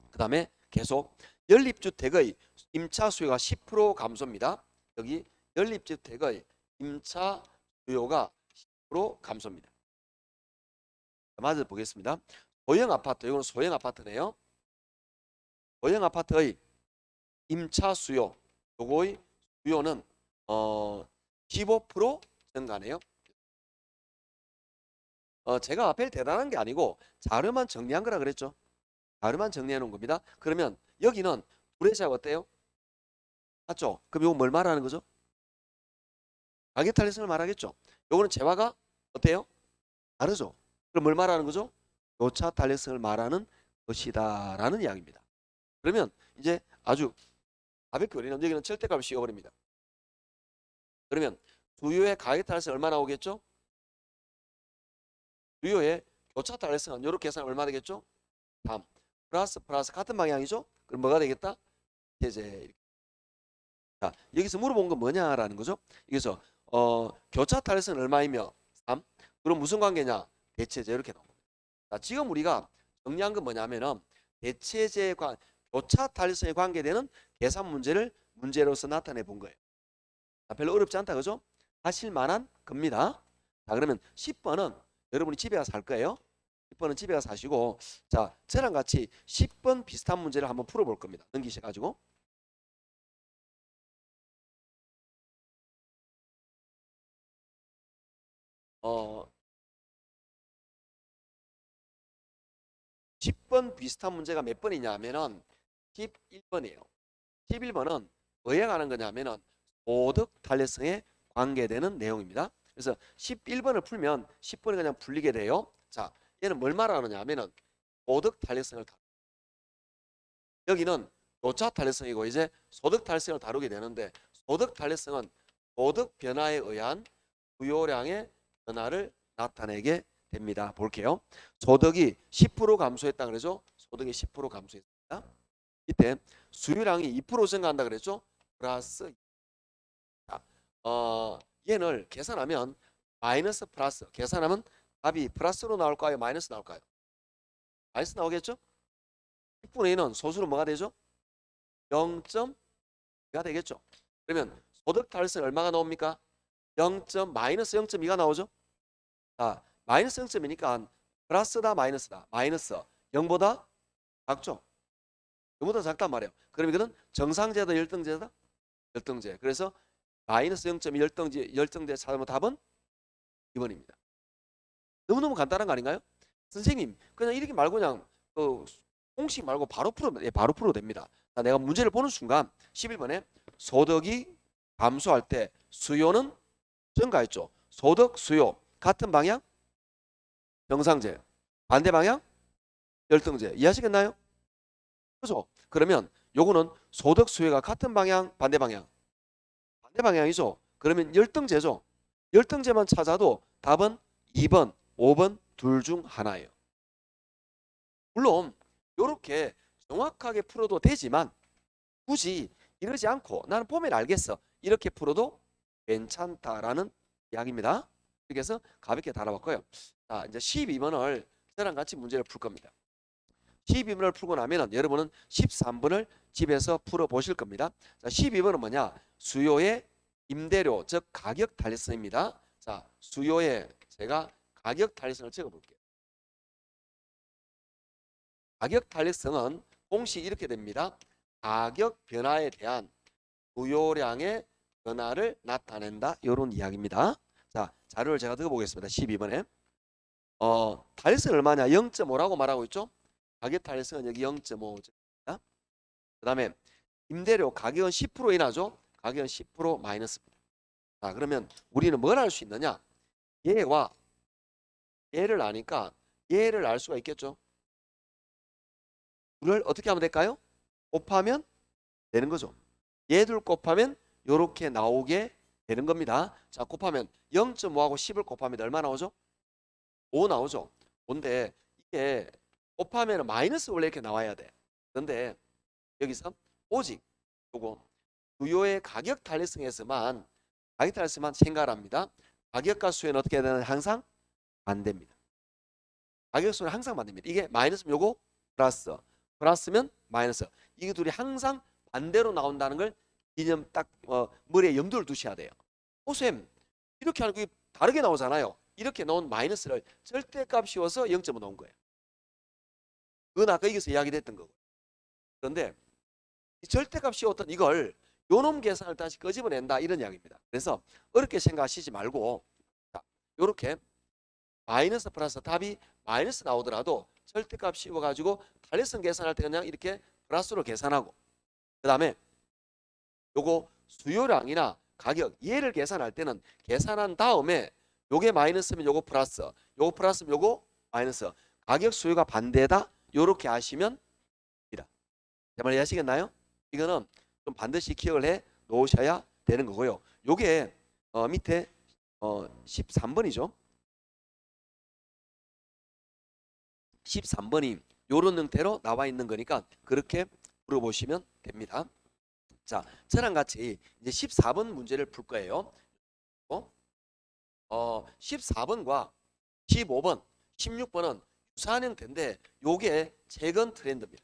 그 다음에 계속 연립주택의 임차 수요가 10% 감소입니다. 여기 연립주택의 임차 수요가 10% 감소입니다. 맞아 보겠습니다. 소형 아파트, 이거는 소형 아파트네요. 소형 아파트의 임차 수요, 요거의 수요는 15% 증가네요. 제가 앞에 대단한 게 아니고 자료만 정리한 거라 그랬죠. 자료만 정리해 놓은 겁니다. 그러면 여기는 둘의 제가 어때요? 맞죠? 그럼 이거 뭘 말하는 거죠? 가격 탄력성을 말하겠죠. 요거는 재화가 어때요? 다르죠. 그럼 뭘 말하는 거죠? 교차 탄력성을 말하는 것이다 라는 이야기입니다. 그러면 이제 아주 가볍게 우리는 여기는 절대값을 씌워버립니다. 그러면 수요의 가격 탄력성 얼마 나오겠죠? 수요의 교차 탄력성은 이렇게 계산하면 얼마 되겠죠? 3 플러스 같은 방향이죠? 그럼 뭐가 되겠다? 대제. 자, 여기서 물어본 건 뭐냐라는 거죠. 여기서 교차 탄력성은 얼마이며 3. 그럼 무슨 관계냐? 대체제. 이렇게 나옵니다. 자, 지금 우리가 정리한 건 뭐냐면은 대체제과 교차 탄력성에 관계되는 계산 문제를 문제로서 나타내 본 거예요. 자, 별로 어렵지 않다, 그죠? 하실 만한 겁니다. 자, 그러면 10번은 여러분이 집에 가서 할 거예요. 10번은 집에 가서 하시고, 자, 저랑 같이 10번 비슷한 문제를 한번 풀어볼 겁니다. 넘기셔가지고. 10번 비슷한 문제가 몇 번이냐 하면은 11번이에요. 11번은 뭐에 관한 거냐면은 소득 탄력성에 관계되는 내용입니다. 그래서 11번을 풀면 10번이 그냥 풀리게 돼요. 자, 얘는 뭘 말하느냐 하면은 소득 탄력성을 여기는 노차 탄력성이고 이제 소득 탄력성을 다루게 되는데 소득 탄력성은 소득 변화에 의한 수요량의 변화를 나타내게 됩니다. 볼게요. 소득이 10% 감소했다 그러죠. 소득이 10% 감소했습니다. 이때 수요량이 2% 증가한다 그랬죠. 플러스 얘를 계산하면 마이너스 플러스 계산하면 답이 플러스로 나올까요? 마이너스 나올까요? 마이너스 나오겠죠? 10분의 1은 소수로 뭐가 되죠? 0.2가 되겠죠. 그러면 소득 탄력성 얼마가 나옵니까? 0. 마이너스 0.2가 나오죠. 자, 마이너스 0.2니까 플러스다 마이너스다. 마이너스 0보다 작죠. 0보다 작단 말이에요. 그럼 이거는 정상제다 열등제다? 열등제. 그래서 마이너스 0.2 열등제 찾으면 답은 2번입니다. 너무너무 간단한 거 아닌가요? 선생님 그냥 이렇게 말고 그냥 공식 말고 바로 풀어도 됩니다. 자, 내가 문제를 보는 순간 11번에 소득이 감소할 때 수요는 증가했죠. 소득 수요 같은 방향 정상제 반대 방향 열등제 이해하시겠나요? 그죠? 그러면 요거는 소득 수요가 같은 방향 반대 방향이죠. 그러면 열등제죠. 열등제만 찾아도 답은 2번 5번 둘 중 하나예요. 물론 이렇게 정확하게 풀어도 되지만 굳이 이러지 않고 나는 보면 알겠어 이렇게 풀어도 괜찮다라는 이야기입니다. 그래서 가볍게 달아봤고요. 자, 이제 12번을 저랑 같이 문제를 풀 겁니다. 12번을 풀고 나면 여러분은 13번을 집에서 풀어보실 겁니다. 자, 12번은 뭐냐? 수요의 임대료, 즉 가격 탄력성입니다. 자, 수요의 제가 가격 탄력성을 적어볼게요. 가격 탄력성은 공식 이렇게 됩니다. 가격 변화에 대한 수요량의 변화를 나타낸다. 이런 이야기입니다. 자, 자료를 제가 들어보겠습니다. 12번에 탄력성 얼마냐? 0.5라고 말하고 있죠. 가격 탄력성은 여기 0.5입니다. 그 다음에 임대료 가격은 10% 인하죠. 가격은 10% 마이너스입니다. 자, 그러면 우리는 뭘 알 수 있느냐? 얘와 얘를 아니까 얘를 알 수가 있겠죠. 둘을 어떻게 하면 될까요? 곱하면 되는 거죠. 얘들 곱하면 이렇게 나오게 되는 겁니다. 자, 곱하면 0.5하고 10을 곱하면 얼마 나오죠? 5 나오죠. 근데 이게 곱하면 마이너스 원래 이렇게 나와야 돼. 그런데 여기서 오직 요거 수요의 가격 탄력성에서만 생각을 합니다. 가격과 수요는 어떻게 해야 되나? 항상 반대입니다. 가격 수요는 항상 반대입니다. 이게 마이너스면 요거 플러스, 플러스면 마이너스. 이게 둘이 항상 반대로 나온다는 걸 개념 딱 머리에 염두를 두셔야 돼요. 쌤 이렇게 하는 게 다르게 나오잖아요. 이렇게 나온 마이너스를 절대값 씌워서 0.5 나온 거예요. 그건 아까 여기서 이야기됐던 거고. 그런데 이 절대값 씌웠던 이걸 요놈 계산을 다시 끄집어낸다 이런 이야기입니다. 그래서 어렵게 생각하시지 말고 자, 요렇게 마이너스 플러스 답이 마이너스 나오더라도 절대값 씌워가지고 탄력성 계산할 때 그냥 이렇게 플러스로 계산하고 그 다음에 요거 수요량이나 가격 얘를 계산할 때는 계산한 다음에 요게 마이너스면 요거 플러스 요거 플러스면 요거 마이너스 가격 수요가 반대다 요렇게 하시면 됩니다. 제 말 이해하시겠나요? 이거는 좀 반드시 기억을 해 놓으셔야 되는 거고요. 요게 밑에 13번이죠. 13번이 요런 형태로 나와 있는 거니까 그렇게 물어보시면 됩니다. 자, 저랑 같이 이제 14번 문제를 풀 거예요. 14번과 15번, 16번은 유사한 형태인데 요게 최근 트렌드입니다.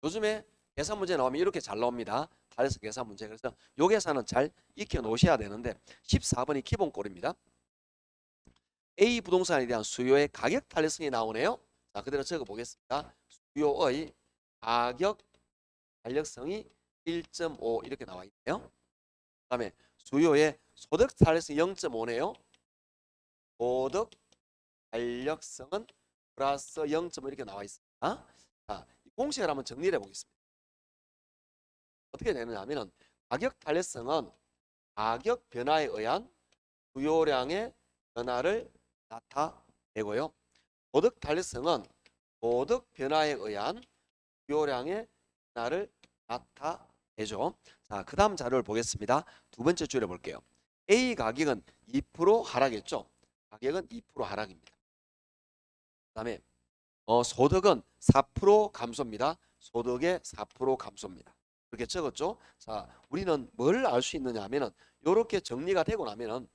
요즘에 계산 문제 나오면 이렇게 잘 나옵니다. 달에서 계산 문제. 그래서 요 계산은 잘 익혀 놓으셔야 되는데 14번이 기본꼴입니다. A 부동산에 대한 수요의 가격 탄력성이 나오네요. 자, 그대로 적어 보겠습니다. 수요의 가격 탄력성이 1.5 이렇게 나와 있네요. 그 다음에 수요의 소득 탄력성이 0.5네요. 소득 탄력성은 플러스 0.5 이렇게 나와 있습니다. 자, 공식을 한번 정리를 해보겠습니다. 어떻게 되느냐 하면 가격 탄력성은 가격 변화에 의한 수요량의 변화를 나타내고요. 소득 탄력성은 소득 변화에 의한 수요량의 변화를 나타내죠. 자, 그 다음 자료를 보겠습니다. 두 번째 줄에 볼게요. A 가격은 2% 하락했죠. 가격은 2% 하락입니다. 그 다음에 소득은 4% 감소입니다. 소득의 4% 감소입니다. 그렇게 적었죠. 자, 우리는 뭘 알 수 있느냐 하면은 이렇게 정리가 되고 나면은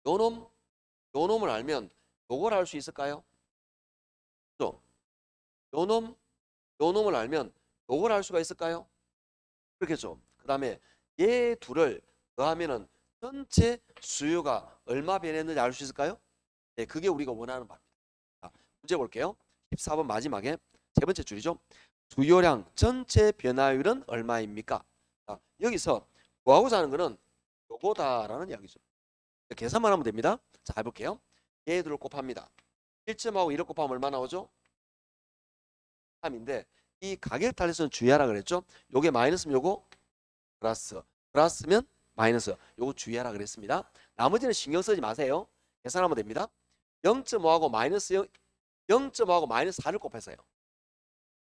요 놈을 알면 요걸 알 수 있을까요? 요 놈, 요 놈을 알면 요걸 알 수가 있을까요? 그렇겠죠. 그 다음에 얘 둘을 더하면은 전체 수요가 얼마 변했는지 알 수 있을까요? 네, 그게 우리가 원하는 바입니다. 자, 문제 볼게요. 14번 마지막에 세 번째 줄이죠. 수요량 전체 변화율은 얼마입니까? 자, 여기서 구하고자 하는 거는 요거다라는 이야기죠. 계산만 하면 됩니다. 자, 해볼게요. 얘들을 곱합니다. 1점하고 1을 곱하면 얼마 나오죠? 3인데 이 가격 탄력성은 주의하라 그랬죠? 요게 마이너스면 요거 플러스, 플러스면 마이너스. 요거 주의하라 그랬습니다. 나머지는 신경 쓰지 마세요. 계산하면 됩니다. 0.5하고 마이너스 0.5하고 마이너스 4를 곱해서요.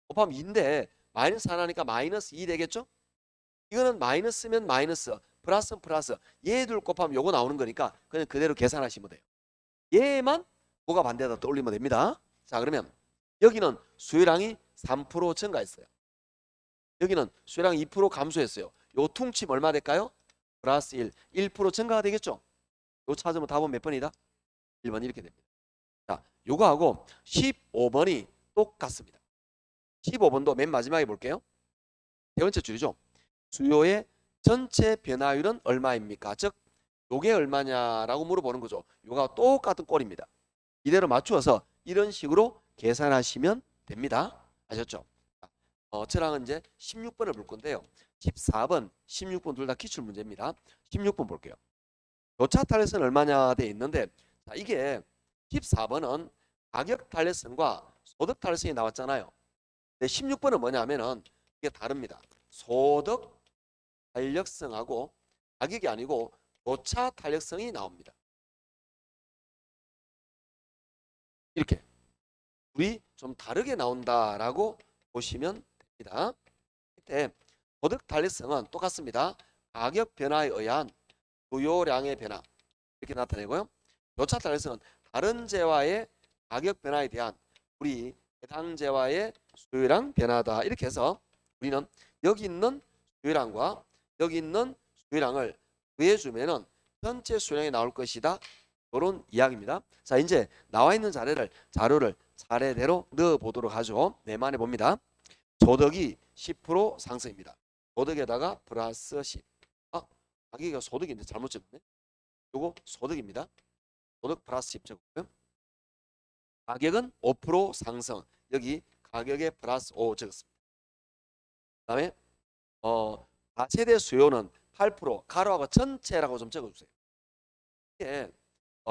곱하면 2인데 마이너스 하나니까 마이너스 2 되겠죠? 이거는 마이너스면 마이너스, 플러스면 플러스. 얘 둘 곱하면 요거 나오는 거니까 그냥 그대로 계산하시면 돼요. 얘만 뭐가 반대에다 떠올리면 됩니다. 자, 그러면 여기는 수요량이 3% 증가했어요. 여기는 수요량이 2% 감소했어요. 요 퉁침 얼마 될까요? 플러스 1, 1% 증가가 되겠죠? 요 찾으면 답은 몇 번이다? 1번 이렇게 됩니다. 자, 요거하고 15번이 똑같습니다. 15번도 맨 마지막에 볼게요. 세 번째 줄이죠. 수요의 전체 변화율은 얼마입니까? 즉, 요게 얼마냐라고 물어보는 거죠. 요가 똑같은 꼴입니다. 이대로 맞추어서 이런 식으로 계산하시면 됩니다. 아셨죠? 저랑은 이제 16번을 볼 건데요. 14번, 16번 둘 다 기출 문제입니다. 16번 볼게요. 교차 탄력성은 얼마냐 돼 있는데, 자, 이게 14번은 가격 탄력성과 소득 탄력성이 나왔잖아요. 근데 16번은 뭐냐면은 이게 다릅니다. 소득 탄력성하고 가격이 아니고 교차 탄력성이 나옵니다. 이렇게 둘이 좀 다르게 나온다라고 보시면 됩니다. 이때 소득 탄력성은 똑같습니다. 가격 변화에 의한 수요량의 변화 이렇게 나타내고요. 교차 탄력성은 다른 재화의 가격 변화에 대한 우리 해당 재화의 수요량 변화다. 이렇게 해서 우리는 여기 있는 수요량과 여기 있는 수요량을 더해주면은 전체 수요량이 나올 것이다. 이런 이야기입니다. 자, 이제 나와 있는 자료를 차례대로 넣어 보도록 하죠. 네만해 봅니다. 소득이 10% 상승입니다. 소득에다가 플러스 10. 가격이 소득인데 잘못 적었네. 요거 소득입니다. 소득 플러스 10 적었고요. 가격은 5% 상승. 여기 가격에 플러스 5 적었습니다. 그다음에 다세대 수요는 8%. 가로하고 전체라고 좀 적어주세요. 이게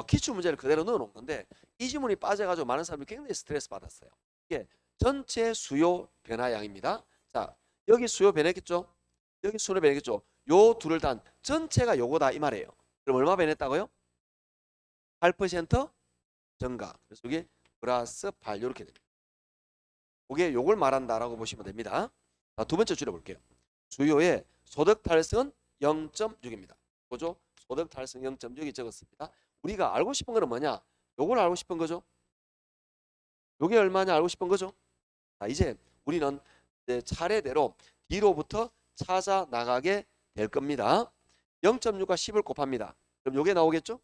기출 문제를 그대로 넣어놓은 건데 이 지문이 빠져가지고 많은 사람들이 굉장히 스트레스 받았어요. 이게 전체 수요 변화량입니다. 자, 여기 수요 변했겠죠? 여기 수요 변했겠죠? 요 둘을 단 전체가 요거다 이 말이에요. 그럼 얼마 변했다고요? 8% 증가. 그래서 이게 플러스 8 이렇게 됩니다. 이게 요걸 말한다라고 보시면 됩니다. 자, 두 번째 줄여볼게요. 수요의 소득 탄력성은 0.6입니다. 보죠? 소득 탄력성 0.6이 적었습니다. 우리가 알고 싶은 거는 뭐냐? 요걸 알고 싶은 거죠. 요게 얼마냐 알고 싶은 거죠. 자, 이제 우리는 이제 차례대로 뒤로부터 찾아 나가게 될 겁니다. 0.6과 10을 곱합니다. 그럼 요게 나오겠죠?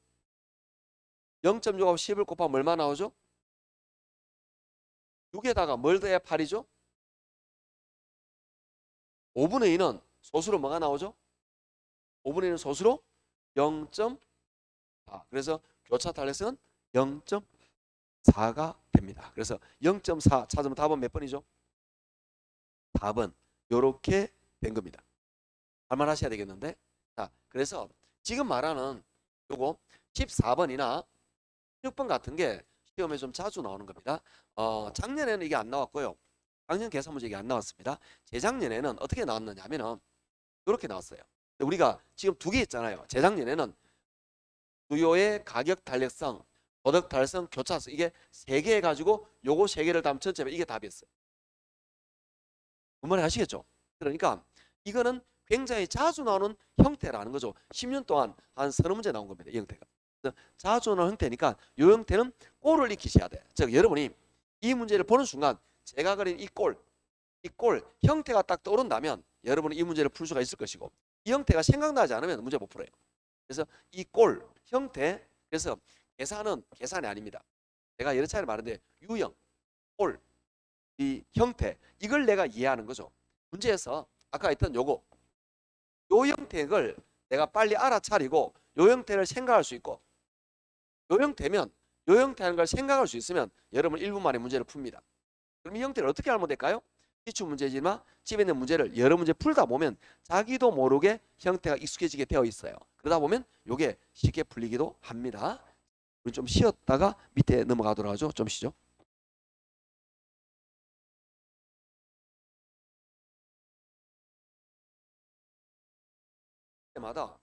0.6하고 10을 곱하면 얼마 나오죠? 6에다가 뭘 더해 8이죠? 5분의 2는 소수로 뭐가 나오죠? 5분의 2는 소수로 0.4. 그래서 교차 탄력성은 0.4가 됩니다. 그래서 0.4 찾으면 답은 몇 번이죠? 답은 이렇게 된 겁니다. 할만하셔야 되겠는데. 자, 그래서 지금 말하는 요거 14번이나 16번 같은 게 시험에 좀 자주 나오는 겁니다. 작년에는 이게 안 나왔고요. 작년 계산 문제 이게 안 나왔습니다. 재작년에는 어떻게 나왔느냐 하면은 이렇게 나왔어요. 우리가 지금 두 개 있잖아요. 재작년에는 수요의 가격 탄력성 도덕 달성 교차성 이게 세 개 해가지고 요거 세 개를 담 전체 이게 답이었어요. 뭔 말인지 아시겠죠? 그러니까 이거는 굉장히 자주 나오는 형태라는 거죠. 10년 동안 한 서너 문제 나온 겁니다. 이 형태가. 그래서 자주 나오는 형태니까 이 형태는 꼴을 익히셔야 돼. 즉 여러분이 이 문제를 보는 순간 제가 그린 이 꼴 형태가 딱 떠오른다면 여러분은 이 문제를 풀 수가 있을 것이고 이 형태가 생각나지 않으면 문제 못 풀어요. 그래서 이 꼴 형태 그래서 계산이 아닙니다. 제가 여러 차례 말했는데 유형, 꼴, 이 형태 이걸 내가 이해하는 거죠. 문제에서 아까 했던 요 형태를 내가 빨리 알아차리고 요 형태를 생각할 수 있고 요 형태면 요 형태라는 걸 생각할 수 있으면 여러분 1분 만에 문제를 풉니다. 그럼 이 형태를 어떻게 알면 될까요? 기출 문제지만 집에 있는 문제를 여러 문제 풀다 보면 자기도 모르게 형태가 익숙해지게 되어 있어요. 그러다 보면 요게 쉽게 풀리기도 합니다. 우리 좀 쉬었다가 밑에 넘어가도록 하죠. 좀 쉬죠. 때마다